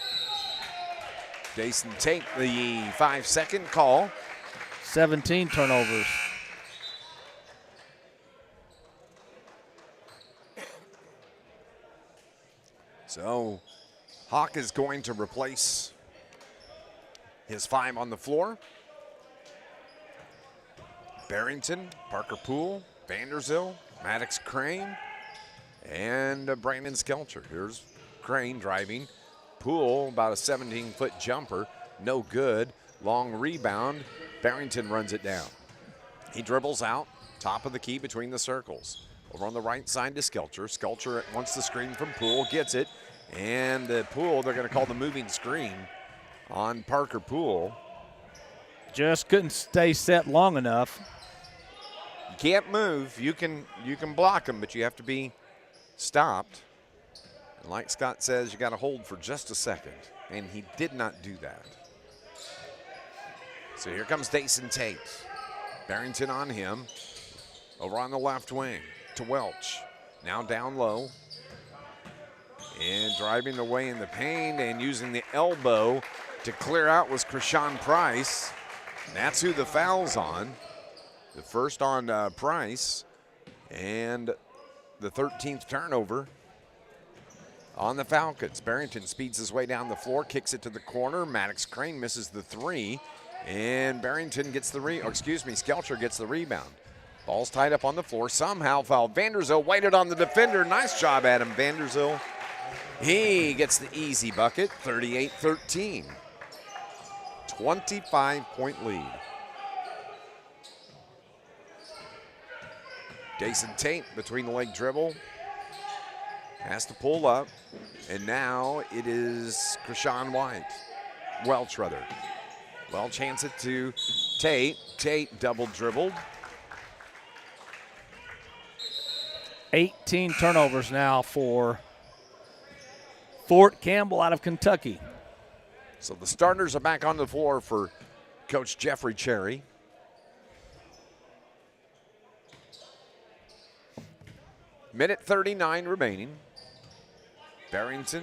Jason Tate, the 5-second call. 17 turnovers. So Hawk is going to replace his 5 on the floor. Barrington, Parker Poole, Vanderzil, Maddox Crane, and Brandon Skelcher. Here's Crane driving. Poole, about a 17-foot jumper, no good. Long rebound. Barrington runs it down. He dribbles out, top of the key between the circles. Over on the right side to Skelcher. Skelcher wants the screen from Poole, gets it. And the Poole, they're going to call the moving screen on Parker Poole. Just couldn't stay set long enough. You can't move. You can block him, but you have to be stopped. And like Scott says, you got to hold for just a second. And he did not do that. So here comes Dason Tate. Barrington on him. Over on the left wing. to Welch. Now down low. And driving away in the paint and using the elbow to clear out was Krishan Price. That's who the foul's on. The first on Price. And the 13th turnover on the Falcons. Barrington speeds his way down the floor, kicks it to the corner. Maddox Crane misses the three. And Barrington gets the Skelcher gets the rebound. Ball's tied up on the floor. Somehow fouled. Vanderzil waited on the defender. Nice job, Adam Vanderzil. He gets the easy bucket, 38-13. 25-point lead. Jason Tate between the leg dribble. Has to pull up. And now it is Krishan Welch. Welch hands it to Tate. Tate double dribbled. 18 turnovers now for Fort Campbell out of Kentucky. So the starters are back on the floor for Coach Jeffrey Cherry. Minute 39 remaining. Barrington.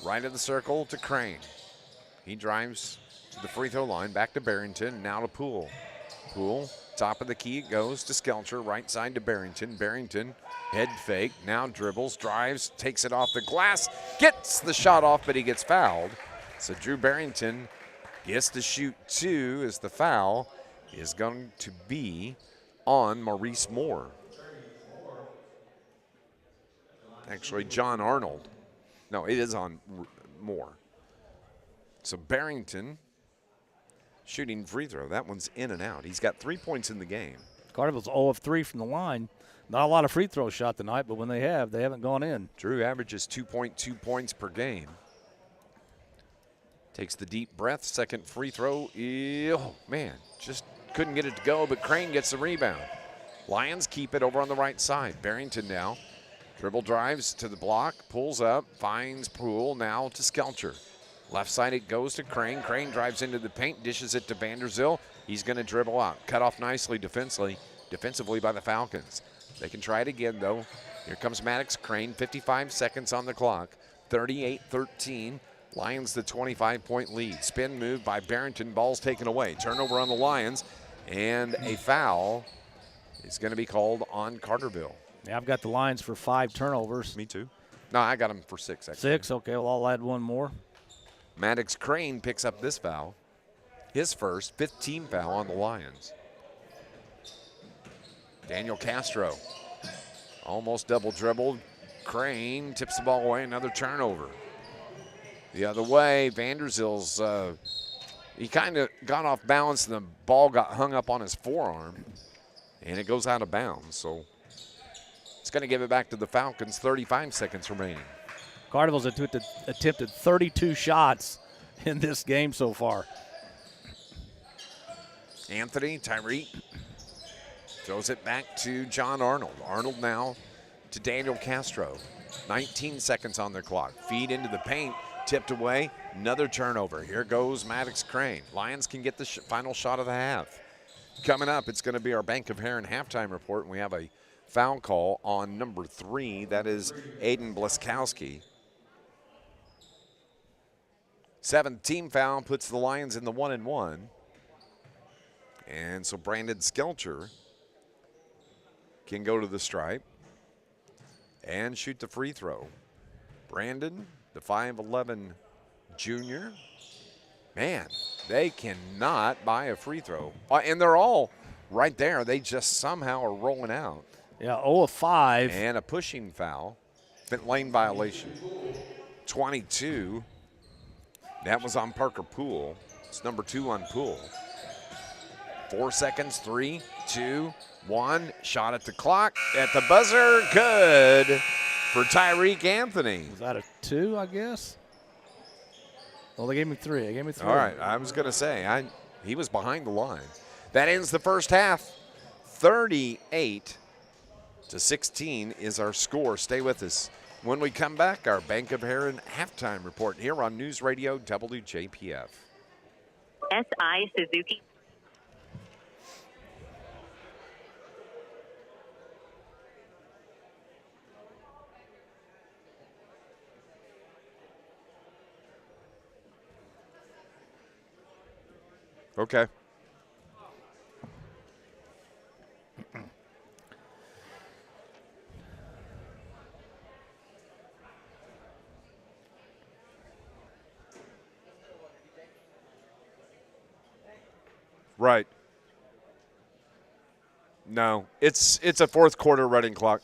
Right of the circle to Crane. He drives to the free throw line, back to Barrington, now to Poole. Poole, top of the key, it goes to Skelcher, right side to Barrington. Barrington, head fake, now dribbles, drives, takes it off the glass, gets the shot off, but he gets fouled. So Drew Barrington gets to shoot two as the foul is going to be on Maurice Moore. Actually, John Arnold. No, it is on Moore. So Barrington shooting free throw. That one's in and out. He's got 3 points in the game. Carterville's 0 of 3 from the line. Not a lot of free throws shot tonight, but when they haven't gone in. Drew averages 2.2 points per game. Takes the deep breath. Second free throw. Oh, man, just couldn't get it to go, but Crane gets the rebound. Lions keep it over on the right side. Barrington now. Dribble drives to the block, pulls up, finds Poole, now to Skelcher. Left side it goes to Crane. Crane drives into the paint, dishes it to Vanderzil. He's going to dribble out. Cut off nicely defensively by the Falcons. They can try it again, though. Here comes Maddox Crane, 55 seconds on the clock. 38-13. Lions the 25-point lead. Spin move by Barrington. Ball's taken away. Turnover on the Lions. And a foul is going to be called on Carterville. Yeah, I've got the Lions for 5 turnovers. Me too. No, I got them for 6, actually. 6, okay. Well, I'll add one more. Maddox Crane picks up this foul. His first, 5th team foul on the Lions. Daniel Castro almost double dribbled. Crane tips the ball away, another turnover. The other way, Vanderzil's, he kind of got off balance and the ball got hung up on his forearm and it goes out of bounds. So it's going to give it back to the Falcons, 35 seconds remaining. Carterville's attempted 32 shots in this game so far. Anthony, Tyreek throws it back to John Arnold. Arnold now to Daniel Castro. 19 seconds on their clock. Feed into the paint, tipped away, another turnover. Here goes Maddox Crane. Lions can get the final shot of the half. Coming up, it's going to be our Bank of Heron halftime report, and we have a foul call on number 3. That is Aiden Blaskowski. 7th team foul puts the Lions in the 1-and-1. And so Brandon Skelcher can go to the stripe and shoot the free throw. Brandon, the 5'11" junior. Man, they cannot buy a free throw. And they're all right there. They just somehow are rolling out. Yeah, 0 of 5. And a pushing foul. Lane violation. 22. That was on Parker Poole. It's number 2 on Poole. 4 seconds, 3, 2, 1. Shot at the clock, at the buzzer. Good for Tyreek Anthony. Was that a 2, I guess? Well, they gave me 3. All right, I was going to say, he was behind the line. That ends the first half. 38-16 is our score. Stay with us. When we come back, our Bank of Heron halftime report here on News Radio WJPF. SI Suzuki. Okay. Right. No, it's a fourth quarter running clock.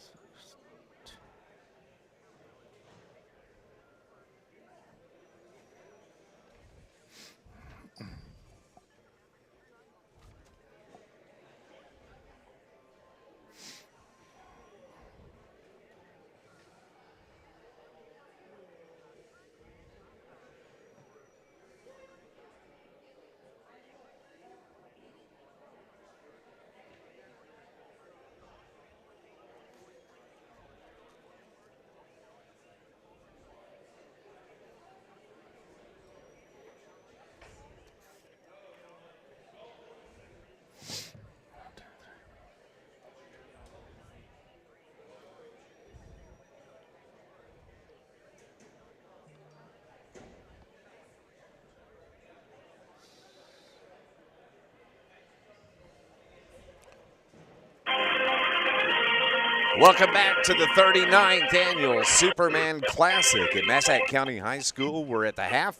Welcome back to the 39th Annual Superman Classic at Massac County High School. We're at the half,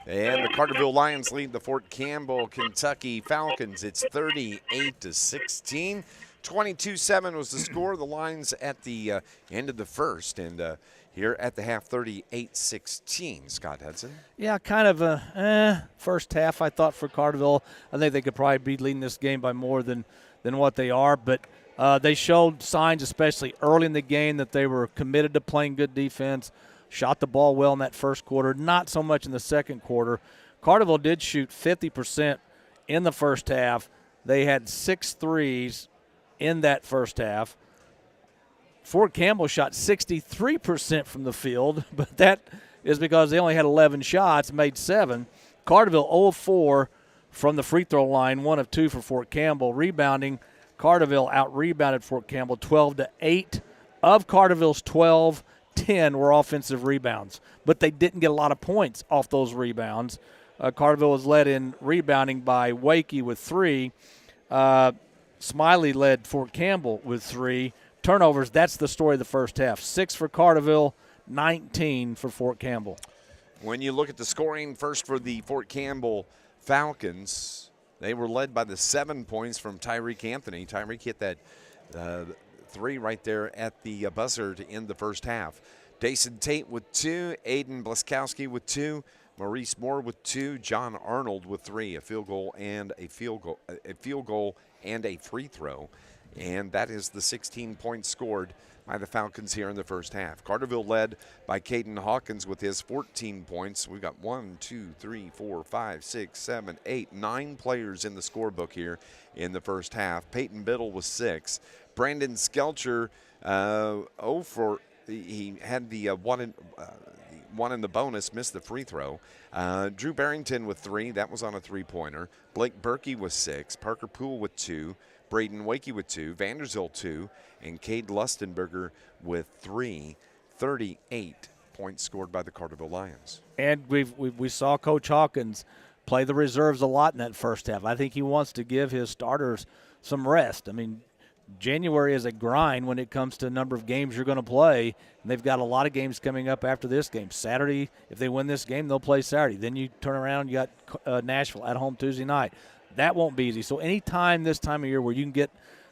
and the Carterville Lions lead the Fort Campbell, Kentucky Falcons. It's 38-16. 22-7 was the score. The Lions at the end of the first, and here at the half, 38-16. Scott Hudson. Yeah, kind of a first half, I thought, for Carterville. I think they could probably be leading this game by more than what they are, but they showed signs, especially early in the game, that they were committed to playing good defense, shot the ball well in that first quarter, not so much in the second quarter. Carterville did shoot 50% in the first half. They had 6 threes in that first half. Fort Campbell shot 63% from the field, but that is because they only had 11 shots, made 7. Carterville 0 of 4 from the free throw line, 1 of 2 for Fort Campbell. Rebounding, Carterville out-rebounded Fort Campbell 12-8. Of Carterville's 12, 10 were offensive rebounds. But they didn't get a lot of points off those rebounds. Carterville was led in rebounding by Wakey with 3. Smiley led Fort Campbell with 3. Turnovers, that's the story of the first half. 6 for Carterville, 19 for Fort Campbell. When you look at the scoring, first for the Fort Campbell Falcons, they were led by the 7 points from Tyreek Anthony. Tyreek hit that 3 right there at the buzzer to end the first half. Dason Tate with 2, Aiden Blaskowski with 2, Maurice Moore with 2, John Arnold with 3, a field goal and a free throw. And that is the 16 points scored by the Falcons here in the first half. Carterville led by Caden Hawkins with his 14 points. We've got 1, 2, 3, 4, 5, 6, 7, 8, 9 players in the scorebook here in the first half. Peyton Biddle with 6. Brandon Skelcher, he had the one in the bonus, missed the free throw. Drew Barrington with 3. That was on a three-pointer. Blake Berkey with 6. Parker Poole with 2. Braden Wakey with 2, Vanderzil 2, and Cade Lustenberger with 3. 38 points scored by the Carterville Lions. And we saw Coach Hawkins play the reserves a lot in that first half. I think he wants to give his starters some rest. I mean, January is a grind when it comes to the number of games you're going to play, and they've got a lot of games coming up after this game. Saturday, if they win this game, they'll play Saturday. Then you turn around, you got Nashville at home Tuesday night. That won't be easy. So any time this time of year where you can get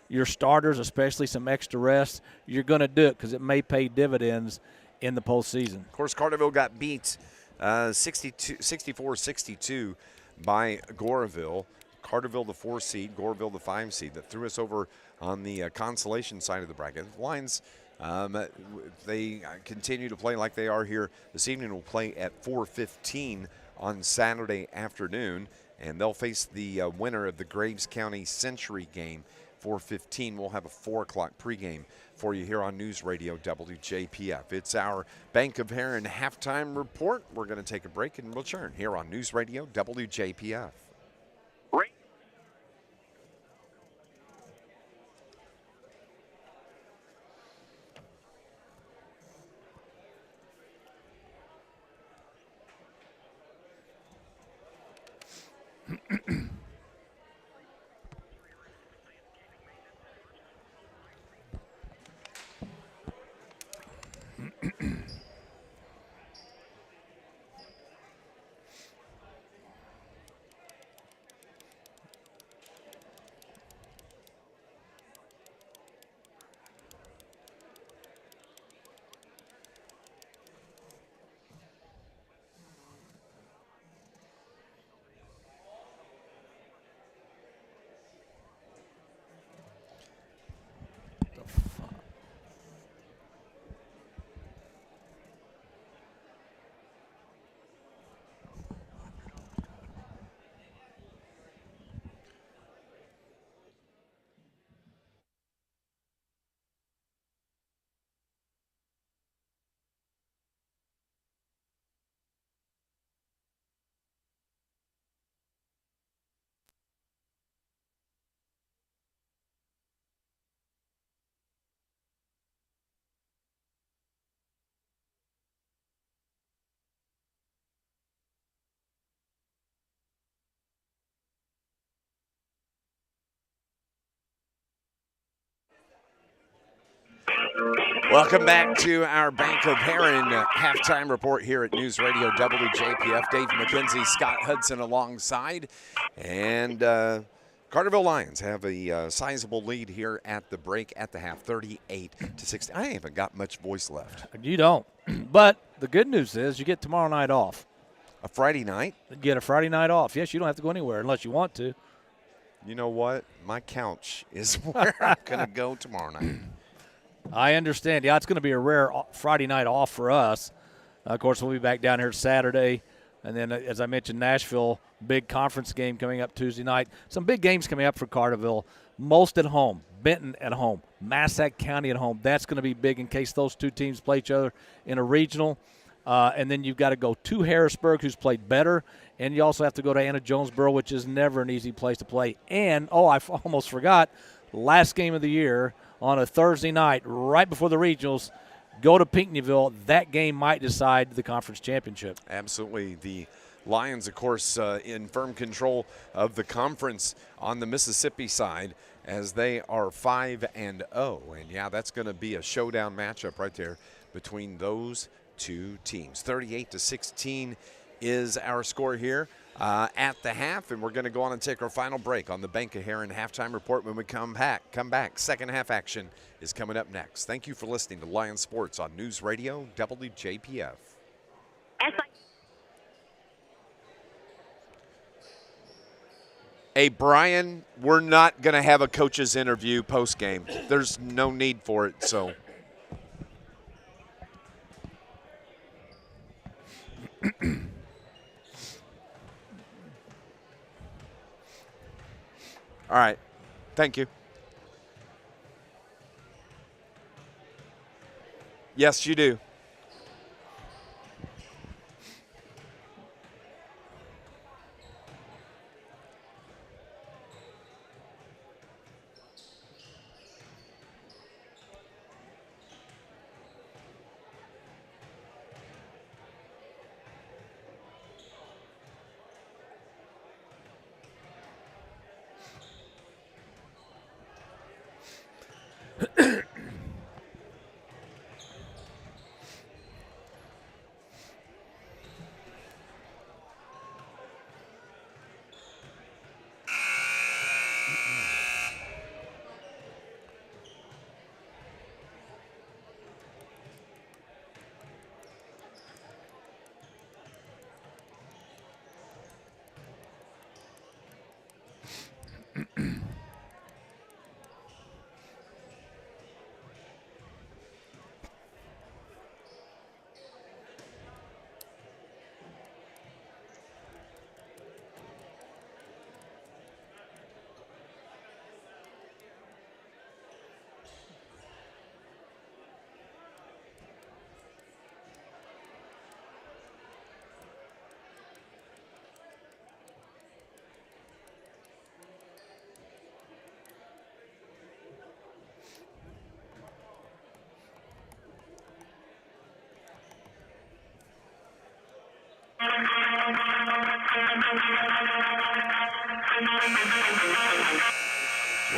your starters, especially some extra rest, you're going to do it because it may pay dividends in the postseason. Of course, Carterville got beat 64-62 by Goreville. Carterville the 4 seed, Goreville the 5 seed. That threw us over on the consolation side of the bracket. The Lions, they continue to play like they are here this evening. Will play at 4:15 on Saturday afternoon. And they'll face the winner of the Graves County Century game, 4:15. We'll have a 4 o'clock pregame for you here on News Radio WJPF. It's our Bank of Heron halftime report. We're going to take a break and return here on News Radio WJPF. Welcome back to our Bank of Heron halftime report here at News Radio WJPF. Dave McKenzie, Scott Hudson alongside. And Carterville Lions have a sizable lead here at the break at the half, 38-16. I haven't got much voice left. You don't. But the good news is you get tomorrow night off. A Friday night? You get a Friday night off. Yes, you don't have to go anywhere unless you want to. You know what? My couch is where I'm going to go tomorrow night. I understand. Yeah, it's going to be a rare Friday night off for us. Of course, we'll be back down here Saturday. And then, as I mentioned, Nashville, big conference game coming up Tuesday night. Some big games coming up for Carterville. Most at home. Benton at home. Massac County at home. That's going to be big in case those two teams play each other in a regional. And then you've got to go to Harrisburg, who's played better. And you also have to go to Anna Jonesboro, which is never an easy place to play. And, I almost forgot, last game of the year on a Thursday night right before the regionals, go to Pinckneyville. That game might decide the conference championship. Absolutely. The Lions, of course, in firm control of the conference on the Mississippi side as they are 5-0. And, yeah, that's going to be a showdown matchup right there between those two teams. 38-16 is our score here at the half, and we're going to go on and take our final break on the Bank of Heron halftime report. When we come back, second half action is coming up next. Thank you for listening to Lions Sports on News Radio WJPF. Hey, Brian, we're not going to have a coach's interview post-game. There's no need for it, so. All right. Thank you. Yes, you do.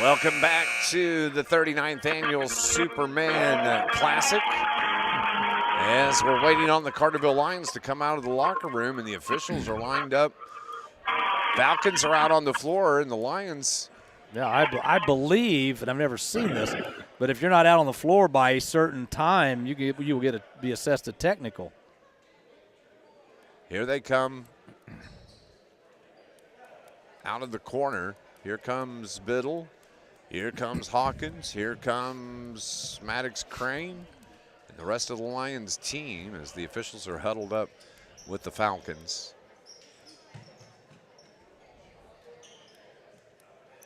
Welcome back to the 39th Annual Superman Classic. As we're waiting on the Carterville Lions to come out of the locker room and the officials are lined up. Falcons are out on the floor and the Lions. Yeah, I believe, and I've never seen this, but if you're not out on the floor by a certain time, you will be assessed a technical. Here they come out of the corner. Here comes Biddle. Here comes Hawkins. Here comes Maddox Crane. And the rest of the Lions team as the officials are huddled up with the Falcons.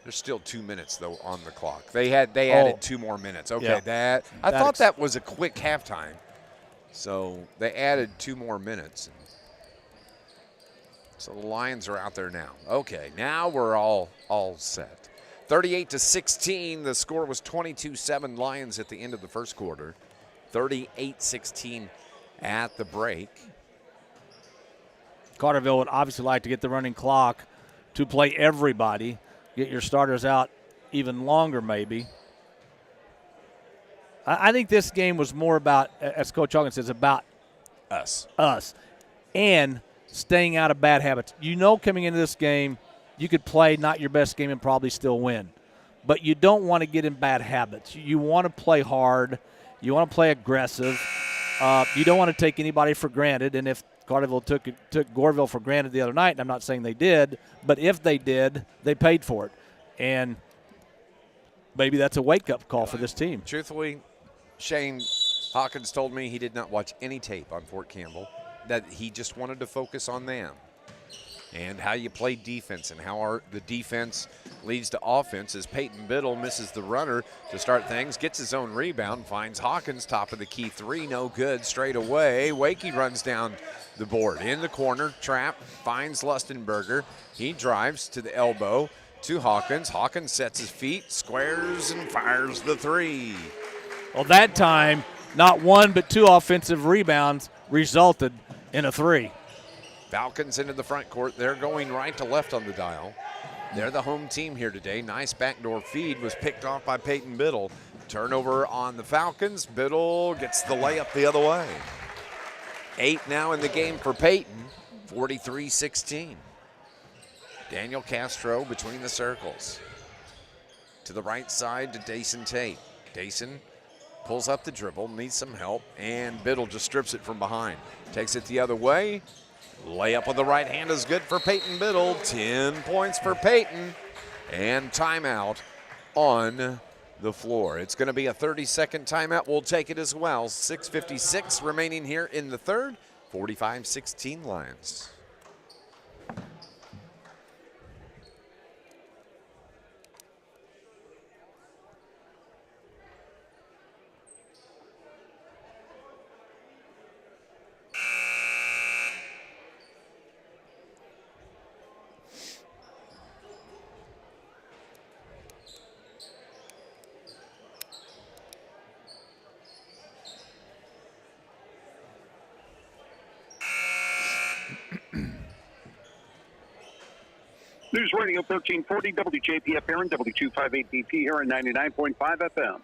There's still 2 minutes, though, on the clock. They added 2 more minutes. Okay, yeah. I thought that was a quick halftime. So they added 2 more minutes. So the Lions are out there now. Okay, now we're all set. 38-16, the score was 22-7 Lions at the end of the first quarter. 38-16 at the break. Carterville would obviously like to get the running clock to play everybody, get your starters out even longer maybe. I think this game was more about, as Coach Hawkins says, about us, and staying out of bad habits. Coming into this game, you could play not your best game and probably still win. But you don't want to get in bad habits. You want to play hard. You want to play aggressive. You don't want to take anybody for granted. And if Carterville took Goreville for granted the other night, and I'm not saying they did, but if they did, they paid for it. And maybe that's a wake-up call for this team. Truthfully, Shane Hawkins told me he did not watch any tape on Fort Campbell, that he just wanted to focus on them and how you play defense and how the defense leads to offense as Peyton Biddle misses the runner to start things, gets his own rebound, finds Hawkins, top of the key three, no good, straight away. Wakey runs down the board. In the corner, trap, finds Lustenberger. He drives to the elbow to Hawkins. Hawkins sets his feet, squares, and fires the three. Well, that time, not one but two offensive rebounds resulted in a three. Falcons into the front court. They're going right to left on the dial. They're the home team here today. Nice backdoor feed was picked off by Peyton Biddle. Turnover on the Falcons. Biddle gets the layup the other way. 8 now in the game for Peyton, 43-16. Daniel Castro between the circles. To the right side to Dayson Tate. Dayson pulls up the dribble, needs some help, and Biddle just strips it from behind. Takes it the other way. Layup with the right hand is good for Peyton Biddle. 10 points for Peyton. And timeout on the floor. It's going to be a 30-second timeout. We'll take it as well. 6:56 remaining here in the third. 45-16 Lions. News Radio 1340 WJPF here and W258BP here on 99.5 FM.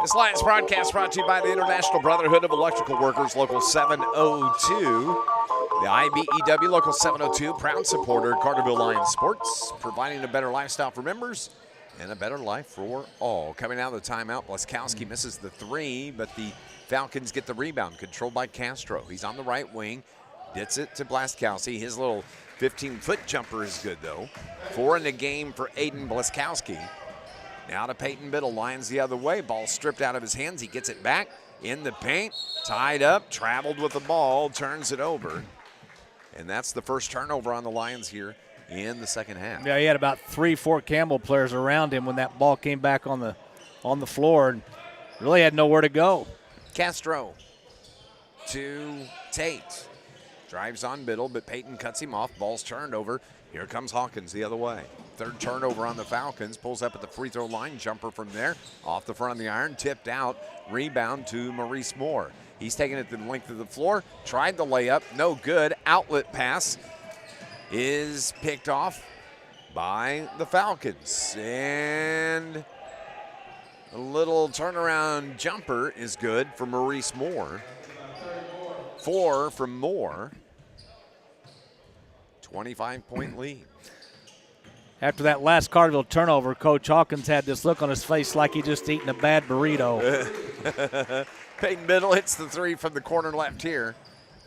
This Lions broadcast brought to you by the International Brotherhood of Electrical Workers, Local 702. The IBEW Local 702, proud supporter, Carterville Lions Sports, providing a better lifestyle for members and a better life for all. Coming out of the timeout, Blaskowski misses the three, but the Falcons get the rebound, controlled by Castro. He's on the right wing, gets it to Blaskowski. His little 15-foot jumper is good, though. 4 in the game for Aiden Blaskowski. Now to Peyton Biddle, Lions the other way. Ball stripped out of his hands. He gets it back in the paint, tied up, traveled with the ball, turns it over. And that's the first turnover on the Lions here in the second half. Yeah, he had about 3-4 Campbell players around him when that ball came back on the floor and really had nowhere to go. Castro to Tate. Drives on Biddle, but Peyton cuts him off. Ball's turned over. Here comes Hawkins the other way. Third turnover on the Falcons. Pulls up at the free throw line. Jumper from there. Off the front of the iron. Tipped out. Rebound to Maurice Moore. He's taking it the length of the floor. Tried the layup. No good. Outlet pass is picked off by the Falcons. And a little turnaround jumper is good for Maurice Moore. 4 from Moore. 25-point lead. After that last Carterville turnover, Coach Hawkins had this look on his face like he just eaten a bad burrito. Peyton Biddle hits the three from the corner left here.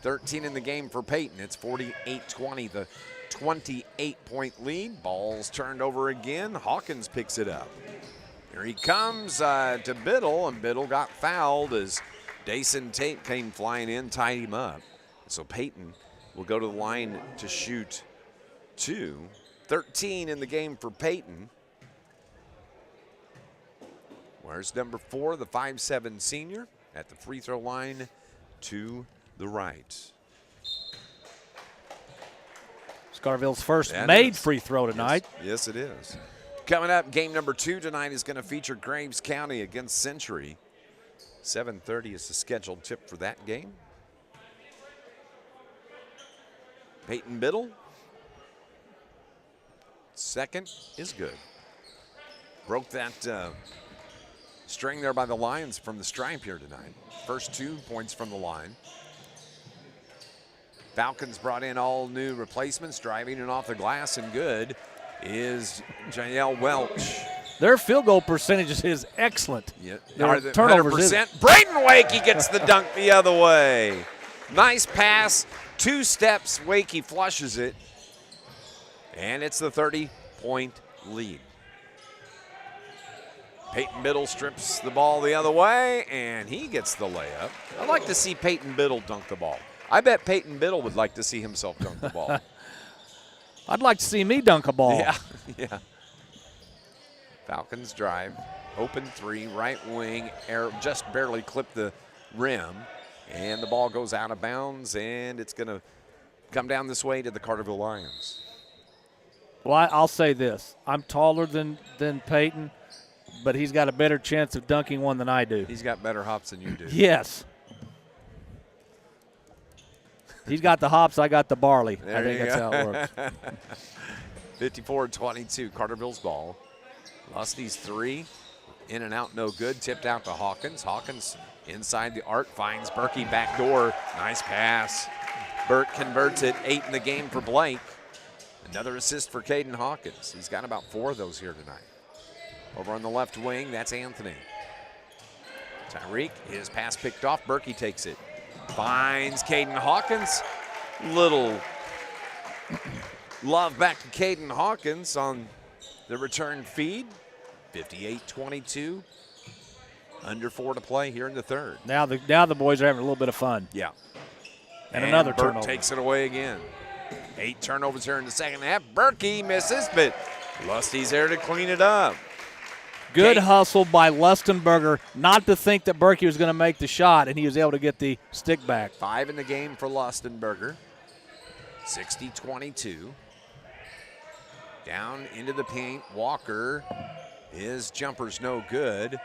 13 in the game for Peyton. It's 48-20, the 28-point lead. Ball's turned over again. Hawkins picks it up. Here he comes to Biddle, and Biddle got fouled as Dayson Tate came flying in, tied him up. So Peyton will go to the line to shoot 2. 13 in the game for Peyton. Where's number 4, the 5'7" senior, at the free throw line to the right. Carterville's first made free throw tonight. Yes, it is. Coming up, game number 2 tonight is going to feature Graves County against Century. 7:30 is the scheduled tip for that game. Peyton Biddle. Second is good. Broke that string there by the Lions from the stripe here tonight. First 2 points from the line. Falcons brought in all new replacements, driving it off the glass, and good is Jael Welch. Their field goal percentage is excellent. Yeah, their turnovers 100%. Braden Wakey gets the dunk the other way. Nice pass, 2 steps, Wakey flushes it, and it's the 30-point lead. Peyton Biddle strips the ball the other way, and he gets the layup. I'd like to see Peyton Biddle dunk the ball. I bet Peyton Biddle would like to see himself dunk the ball. I'd like to see me dunk a ball. Yeah. Falcons drive, open 3, right wing, air just barely clipped the rim, and the ball goes out of bounds, and it's going to come down this way to the Carterville Lions. Well, I'll say this. I'm taller than Peyton, but he's got a better chance of dunking one than I do. He's got better hops than you do. Yes. He's got the hops, I got the barley. I think that's how it works. 54-22, Carterville's ball. Lusty's 3, in and out, no good. Tipped out to Hawkins. Hawkins inside the arc, finds Berkey back door. Nice pass. Burt converts it, 8 in the game for Blake. Another assist for Caden Hawkins. He's got about 4 of those here tonight. Over on the left wing, that's Anthony. Tyreek, his pass picked off. Berkey takes it. Finds Caden Hawkins. Little love back to Caden Hawkins on the return feed. 58-22. Under 4 to play here in the third. Now the boys are having a little bit of fun. Yeah. And another Burt turnover. Takes it away again. 8 turnovers here in the second half. Berkey misses, but Lusty's there to clean it up. Good hustle by Lustenberger, not to think that Berkey was going to make the shot, and he was able to get the stick back. 5 in the game for Lustenberger. 60-22. Down into the paint. Walker, his jumper's no good.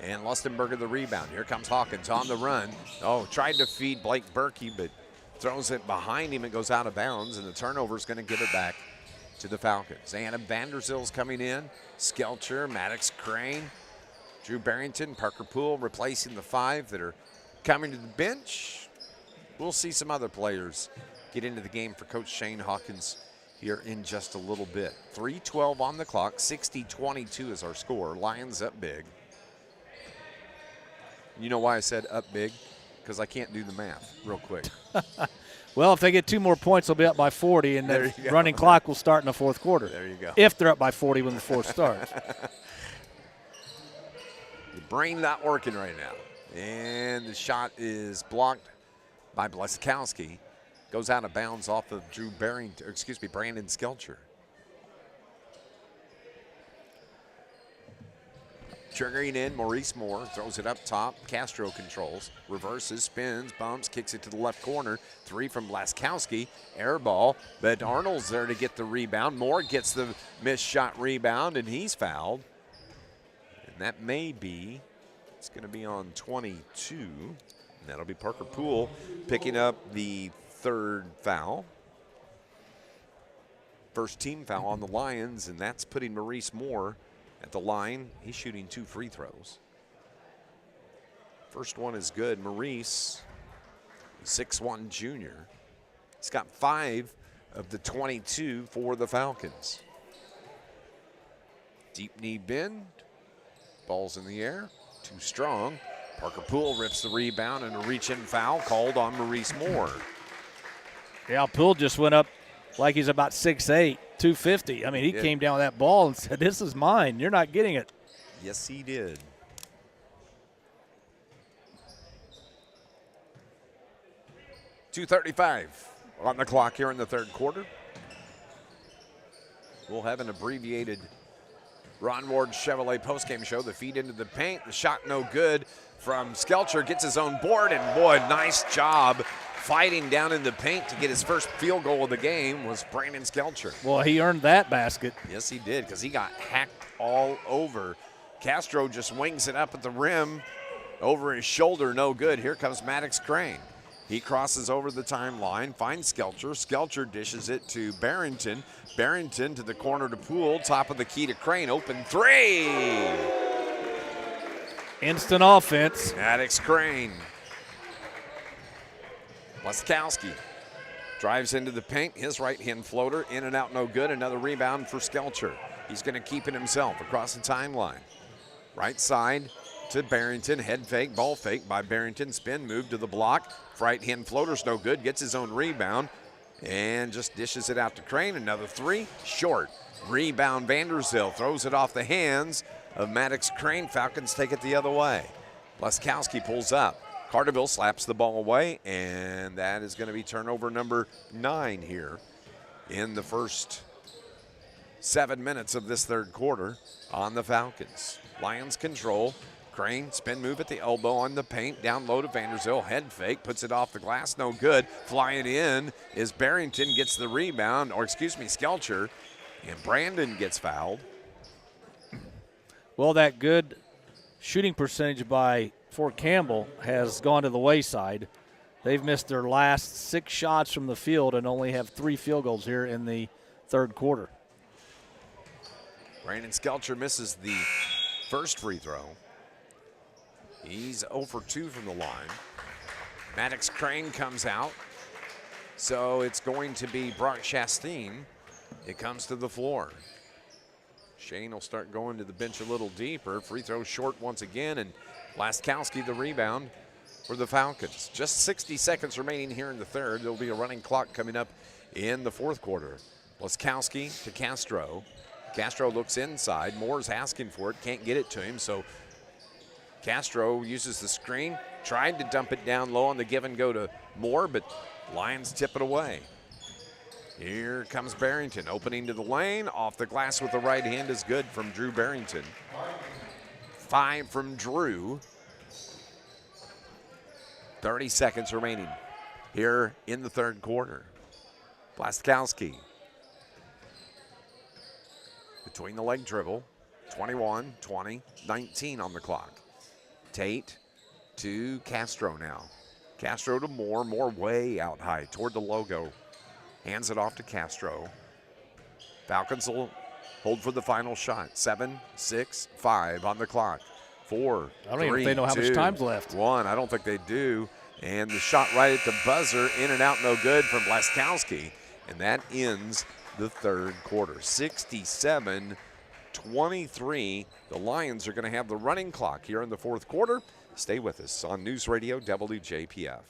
And Lustenberger the rebound. Here comes Hawkins on the run. Oh, tried to feed Blake Berkey, but throws it behind him. It goes out of bounds, and the turnover's going to give it back to the Falcons. Anna Vanderzil's coming in. Skelcher, Maddox Crane, Drew Barrington, Parker Poole replacing the 5 that are coming to the bench. We'll see some other players get into the game for Coach Shane Hawkins here in just a little bit. 3:12 on the clock. 60-22 is our score. Lions up big. You know why I said up big? Because I can't do the math real quick. Well, if they get 2 more points, they'll be up by 40, and the running clock will start in the fourth quarter. There you go. If they're up by 40 when the fourth starts. The brain not working right now. And the shot is blocked by Bleskowski. Goes out of bounds off of Brandon Skelcher. Triggering in, Maurice Moore throws it up top. Castro controls, reverses, spins, bumps, kicks it to the left corner. 3 from Bleskowski, air ball, but Arnold's there to get the rebound. Moore gets the missed shot rebound, and he's fouled. And that may be, it's going to be on 22. And that'll be Parker Poole picking up the 3rd foul. First team foul on the Lions, and that's putting Maurice Moore at the line. He's shooting 2 free throws. First one is good. Maurice, 6'1" junior. He's got 5 of the 22 for the Falcons. Deep knee bend. Ball's in the air. Too strong. Parker Poole rips the rebound, and a reach-in foul called on Maurice Moore. Yeah, Poole just went up like he's about 6'8", 250. I mean, he came down with that ball and said, "This is mine. You're not getting it." Yes, he did. .235 on the clock here in the third quarter. We'll have an abbreviated Ron Ward Chevrolet postgame show. The feed into the paint. The shot no good from Skelcher. Gets his own board, and boy, nice job fighting down in the paint to get his first field goal of the game was Brandon Skelcher. Well, he earned that basket. Yes, he did, because he got hacked all over. Castro just wings it up at the rim. Over his shoulder, no good. Here comes Maddox Crane. He crosses over the timeline, finds Skelcher. Skelcher dishes it to Barrington. Barrington to the corner to Poole. Top of the key to Crane. Open 3. Instant offense. Maddox Crane. Laskowski drives into the paint. His right-hand floater, in and out, no good. Another rebound for Skelcher. He's going to keep it himself across the timeline. Right side to Barrington. Head fake, ball fake by Barrington. Spin move to the block. Right-hand floater's no good. Gets his own rebound and just dishes it out to Crane. Another three, short. Rebound, Vanderzeel throws it off the hands of Maddox Crane. Falcons take it the other way. Laskowski pulls up. Carterville slaps the ball away, and that is going to be turnover number 9 here in the first 7 minutes of this third quarter on the Falcons. Lions control. Crane, spin move at the elbow on the paint. Down low to Vanderzeel. Head fake, puts it off the glass, no good. Flying in is Barrington, gets the rebound, or excuse me, Skelcher, and Brandon gets fouled. Well, that good shooting percentage by Fort Campbell has gone to the wayside. They've missed their last 6 shots from the field and only have 3 field goals here in the third quarter. Brandon Skelcher misses the first free throw. He's 0 for 2 from the line. Maddox Crane comes out. So it's going to be Brock Chastain. It comes to the floor. Shane will start going to the bench a little deeper. Free throw short once again, and Laskowski the rebound for the Falcons. Just 60 seconds remaining here in the third. There'll be a running clock coming up in the fourth quarter. Laskowski to Castro. Castro looks inside. Moore's asking for it, can't get it to him, so Castro uses the screen, tried to dump it down low on the give and go to Moore, but Lions tip it away. Here comes Barrington, opening to the lane. Off the glass with the right hand is good from Drew Barrington. 5 from Drew. 30 seconds remaining here in the third quarter. Laskowski. Between the leg dribble. 21, 20, 19 on the clock. Tate to Castro now. Castro to Moore. Moore way out high toward the logo. Hands it off to Castro. Falcons will hold for the final shot. 7, 6, 5 on the clock. 4, I don't even think they know how much time's left. 1, I don't think they do. And the shot right at the buzzer, in and out, no good from Laskowski. And that ends the third quarter. 67-23. The Lions are going to have the running clock here in the fourth quarter. Stay with us on News Radio WJPF.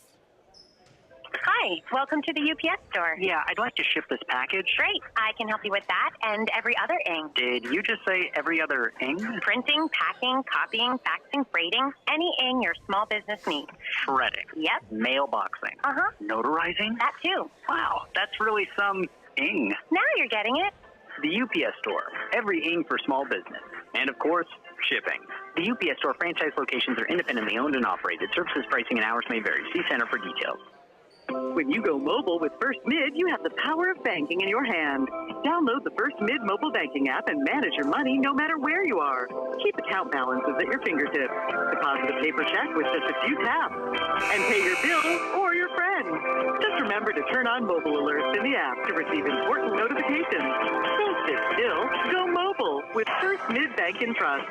Hi, welcome to the UPS store. Yeah, I'd like to ship this package. Great, I can help you with that and every other ing. Did you just say every other ing? Printing, packing, copying, faxing, freighting, any ing your small business needs. Shredding. Yep. Mailboxing. Uh-huh. Notarizing. That too. Wow, that's really some ing. Now you're getting it. The UPS store, every ing for small business. And of course, shipping. The UPS store franchise locations are independently owned and operated. Services, pricing, and hours may vary. See Center for details. When you go mobile with First Mid, you have the power of banking in your hand. Download the First Mid mobile banking app and manage your money no matter where you are. Keep account balances at your fingertips. Deposit a paper check with just a few taps. And pay your bill or your friend. Just remember to turn on mobile alerts in the app to receive important notifications. Don't sit still. Go mobile with First Mid Bank and Trust.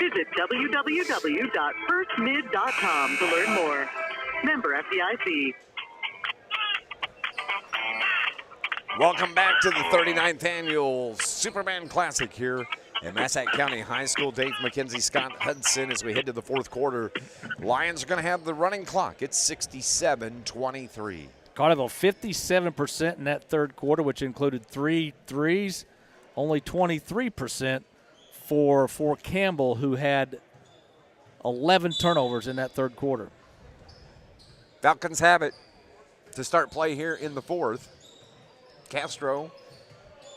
Visit www.firstmid.com to learn more. Member FDIC. Welcome back to the 39th annual Superman Classic here at Massac County High School. Dave McKenzie, Scott Hudson as we head to the fourth quarter. Lions are going to have the running clock. It's 67-23. Carterville 57% in that third quarter, which included 3 threes. Only 23% for Fort Campbell, who had 11 turnovers in that third quarter. Falcons have it to start play here in the fourth. Castro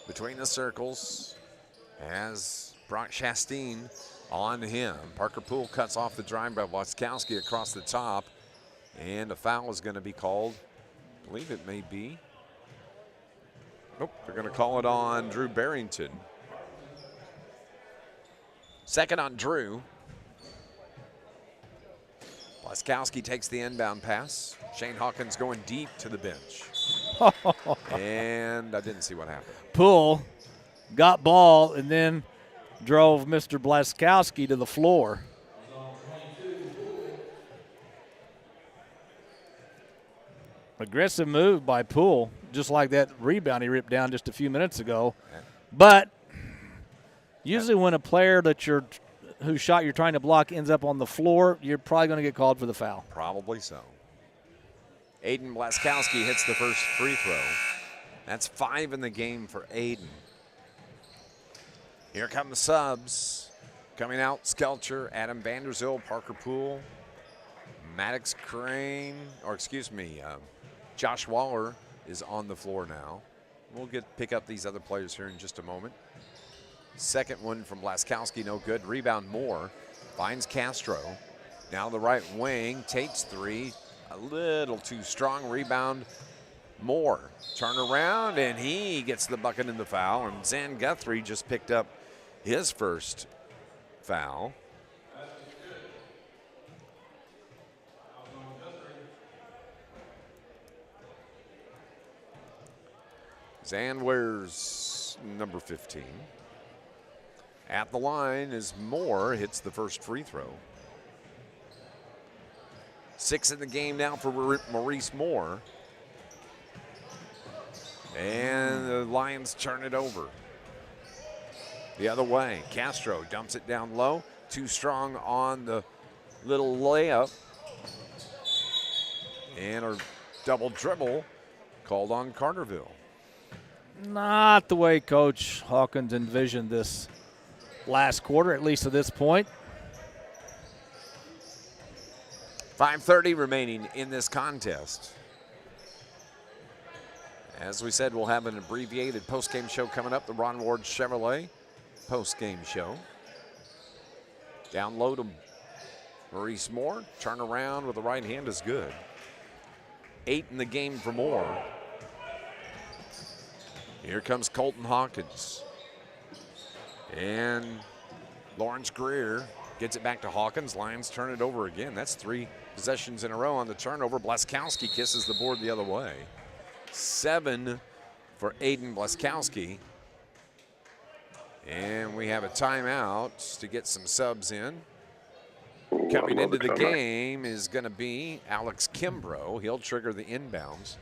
between the circles has Brock Chastain on him. Parker Poole cuts off the drive by Laskowski across the top, and a foul is going to be called. I believe it may be. Nope, they're going to call it on Drew Barrington. Second on Drew. Laskowski takes the inbound pass. Shane Hawkins going deep to the bench. And I didn't see what happened. Poole got ball and then drove Mr. Blaskowski to the floor. Aggressive move by Poole, just like that rebound he ripped down just a few minutes ago. But usually when a player whose shot you're trying to block ends up on the floor, you're probably going to get called for the foul. Probably so. Aiden Blaskowski hits the first free throw. That's 5 in the game for Aiden. Here come the subs. Coming out, Skelcher, Adam Vanderzil, Parker Poole, Maddox Crane, Josh Waller is on the floor now. We'll pick up these other players here in just a moment. Second one from Blaskowski, no good. Rebound Moore, finds Castro. Now the right wing, Tate's three, a little too strong. Rebound Moore, turn around, and he gets the bucket in the foul. And Zan Guthrie just picked up his first foul. Zan wears number 15. At the line is Moore, hits the first free throw. 6 in the game now for Maurice Moore. And the Lions turn it over. The other way, Castro dumps it down low. Too strong on the little layup. And a double dribble called on Carterville. Not the way Coach Hawkins envisioned this last quarter, at least to this point. 5:30 remaining in this contest. As we said, we'll have an abbreviated postgame show coming up, the Ron Ward Chevrolet postgame show. Down low to Maurice Moore. Turn around with the right hand is good. 8 in the game for Moore. Here comes Colton Hawkins. And Lawrence Greer gets it back to Hawkins. Lions turn it over again. That's 3 possessions in a row on the turnover. Blaskowski kisses the board the other way. 7 for Aiden Blaskowski. And we have a timeout to get some subs in. Coming into the game is going to be Alex Kimbrough. He'll trigger the inbounds.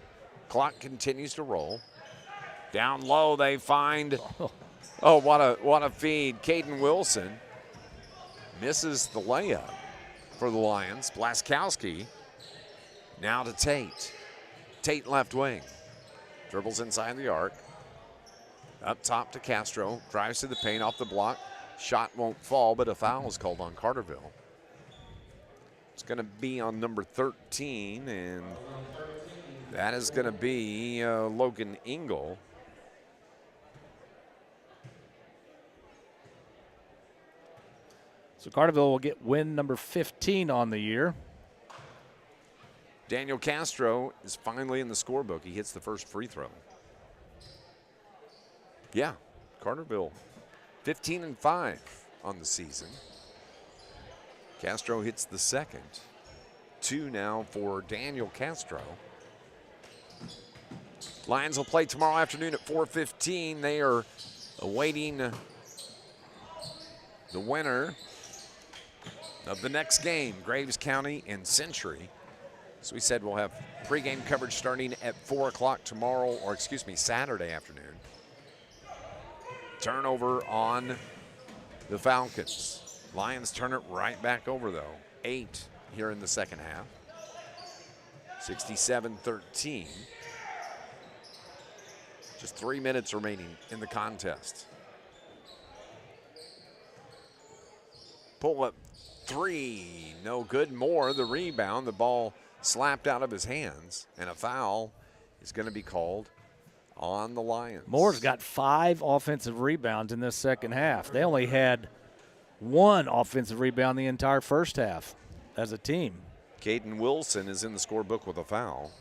Clock continues to roll. Down low they find, oh, what a feed. Caden Wilson misses the layup for the Lions. Blaskowski now to Tate. Tate left wing. Dribbles inside the arc. Up top to Castro. Drives to the paint off the block. Shot won't fall, but a foul is called on Carterville. It's going to be on number 13, and that is going to be Logan Engel. So Carterville will get win number 15 on the year. Daniel Castro is finally in the scorebook. He hits the first free throw. Yeah, Carterville 15-5 on the season. Castro hits the second. 2 now for Daniel Castro. Lions will play tomorrow afternoon at 4:15. They are awaiting the winner of the next game, Graves County and Century. So we said we'll have pregame coverage starting at 4 o'clock tomorrow, or excuse me, Saturday afternoon. Turnover on the Falcons. Lions turn it right back over, though. 8 here in the second half. 67-13. Just 3 minutes remaining in the contest. Pull up 3, no good. Moore, the rebound. The ball slapped out of his hands, and a foul is going to be called on the Lions. Moore's got 5 offensive rebounds in this second half. They only had 1 offensive rebound the entire first half as a team. Caden Wilson is in the scorebook with a foul.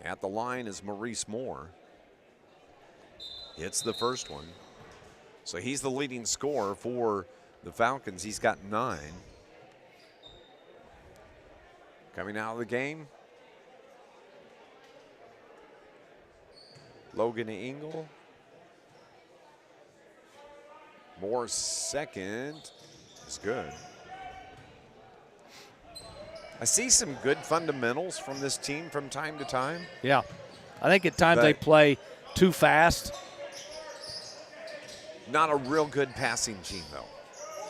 At the line is Maurice Moore. Hits the first one. So he's the leading scorer for the Falcons. He's got 9. Coming out of the game, Logan Engel. Moore's second is good. I see some good fundamentals from this team from time to time. Yeah. I think at times they play too fast. Not a real good passing team, though.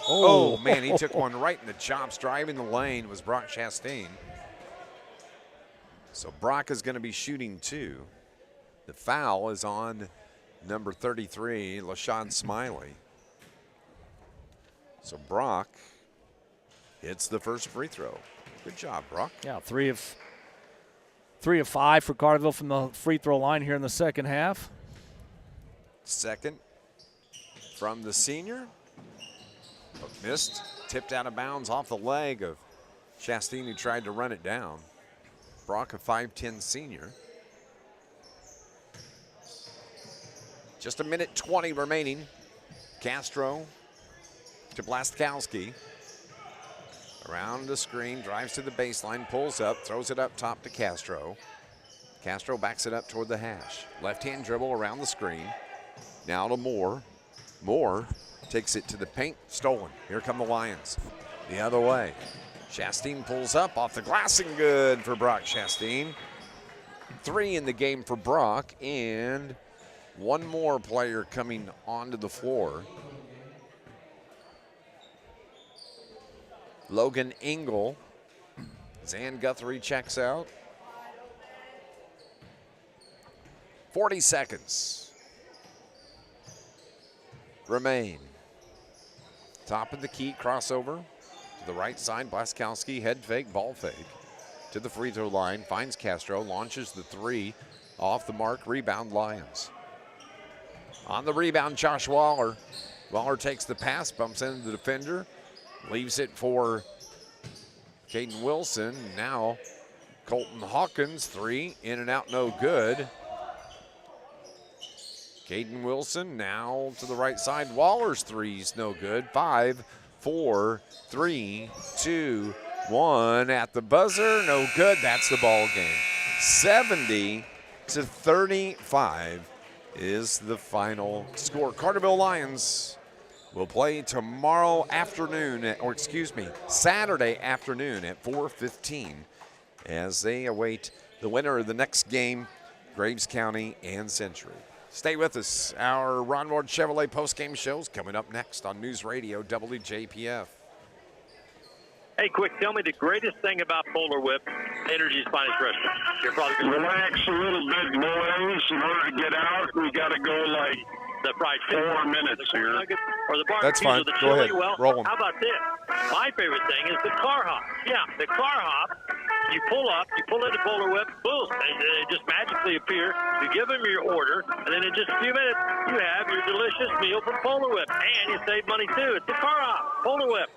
Oh, man, he took one right in the chops. Driving the lane was Brock Chastain. So Brock is going to be shooting 2. The foul is on number 33, LaShawn Smiley. So Brock hits the first free throw. Good job, Brock. Yeah, 3 of 5 for Carterville from the free throw line here in the second half. Second from the senior. But missed, tipped out of bounds off the leg of Chastain, who tried to run it down. Brock, a 5'10 senior. Just a minute 20 remaining. Castro to Blastkowski. Around the screen, drives to the baseline, pulls up, throws it up top to Castro. Castro backs it up toward the hash. Left-hand dribble around the screen. Now to Moore. Moore takes it to the paint, stolen. Here come the Lions. The other way. Chastain pulls up off the glass and good for Brock Chastain. 3 in the game for Brock, and one more player coming onto the floor. Logan Engel. Zan Guthrie checks out. 40 seconds remain. Top of the key, crossover to the right side. Blastkowski, head fake, ball fake to the free throw line. Finds Castro, launches the 3 off the mark. Rebound, Lions. On the rebound, Josh Waller. Waller takes the pass, bumps into the defender, leaves it for Caden Wilson. Now Colton Hawkins, 3, in and out, no good. Caden Wilson now to the right side. Waller's 3's no good. 5, 4, 3, 2, 1 at the buzzer. No good. That's the ball game. 70-35 is the final score. Carterville Lions will play tomorrow afternoon, Saturday afternoon at 4:15 as they await the winner of the next game, Graves County and Century. Stay with us. Our Ron Ward Chevrolet postgame show's coming up next on News Radio WJPF. Hey, quick, tell me the greatest thing about Polar Whip, Energy's finest restaurant. You're probably going to relax a little bit, boys. In order to get out, we got to go like the fried chicken, 4 minutes here. Or the barbecues. That's fine. Or the Go chili. ahead. Well, roll them. How about this? My favorite thing is the car hop. Yeah, the car hop. You pull up, you pull into Polar Whip, boom, and they just magically appear. You give them your order, and then in just a few minutes, you have your delicious meal from Polar Whip. And you save money, too. It's the car hop, Polar Whip.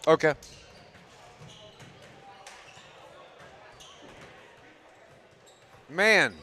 Okay. Man.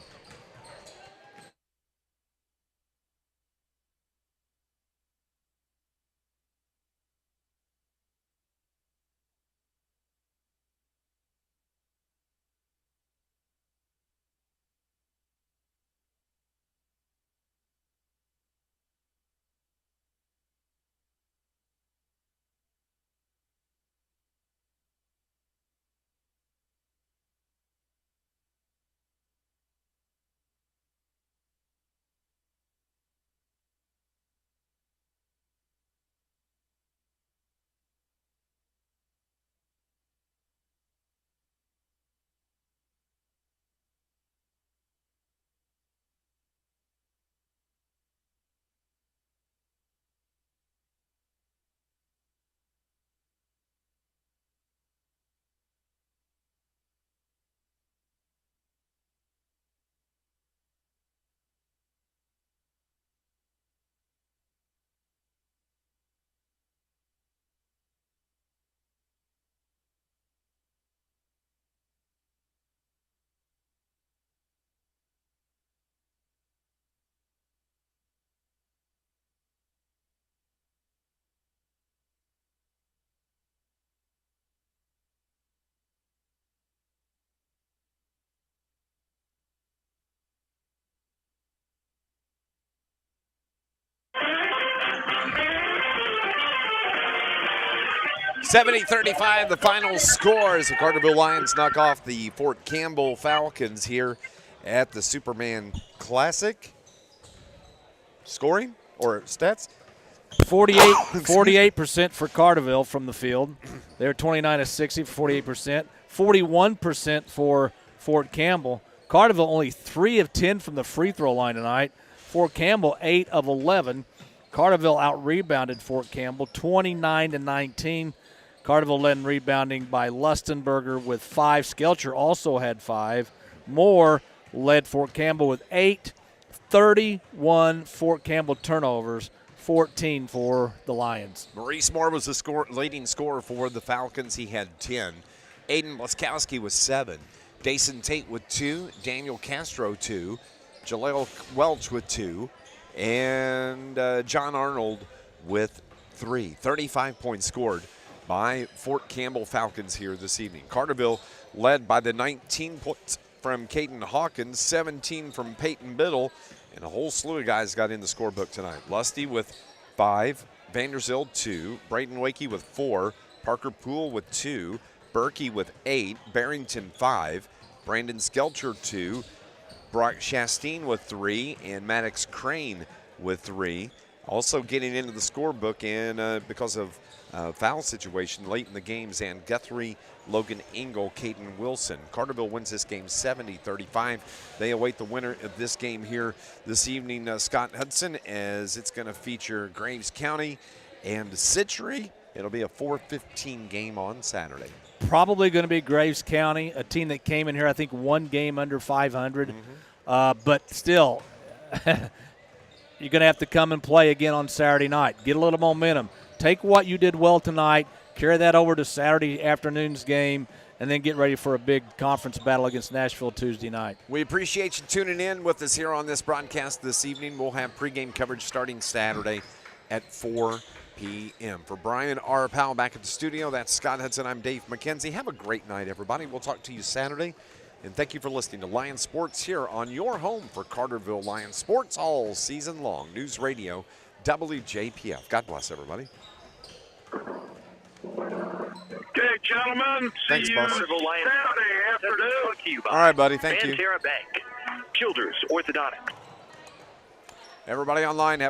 (70-35) the final score as the Carterville Lions knock off the Fort Campbell Falcons here at the Superman Classic. Scoring or stats? 48% for Carterville from the field. They're 29 of 60 for 48%. 41% for Fort Campbell. Carterville only 3 of 10 from the free throw line tonight. Fort Campbell 8 of 11. Carterville out-rebounded Fort Campbell 29-19. Carterville led in rebounding by Lustenberger with 5. Skelcher also had 5. Moore led Fort Campbell with 8. 31 Fort Campbell turnovers, 14 for the Lions. Maurice Moore was the leading scorer for the Falcons. He had 10. Aiden Laskowski with 7. Dason Tate with 2. Daniel Castro 2. Jaleel Welch with 2. And John Arnold with 3. 35 points scored by Fort Campbell Falcons here this evening. Carterville led by the 19 points from Caden Hawkins, 17 from Peyton Biddle, and a whole slew of guys got in the scorebook tonight. Lusty with 5, Vanderzeld 2, Braden Wakey with 4, Parker Poole with 2, Berkey with 8, Barrington 5, Brandon Skelcher 2, Brock Chastain with 3, and Maddox Crane with 3. Also getting into the scorebook, and because of foul situation late in the game, Zan Guthrie, Logan Engel, Caden Wilson. Carterville wins this game 70-35. They await the winner of this game here this evening, Scott Hudson, as it's going to feature Graves County and Citrus. It'll be a 4:15 game on Saturday. Probably going to be Graves County, a team that came in here, I think, 1 game under 500. But still, you're going to have to come and play again on Saturday night. Get a little momentum. Take what you did well tonight, carry that over to Saturday afternoon's game, and then get ready for a big conference battle against Nashville Tuesday night. We appreciate you tuning in with us here on this broadcast this evening. We'll have pregame coverage starting Saturday at 4 p.m. For Brian R. Powell back at the studio, that's Scott Hudson. I'm Dave McKenzie. Have a great night, everybody. We'll talk to you Saturday. And thank you for listening to Lion Sports here on your home for Carterville Lion Sports all season long. News Radio WJPF. God bless everybody. Okay, gentlemen. Thanks, see boss. you Saturday afternoon. All right, buddy. Thank you. Bank, Childers Orthodontics. Everybody online, have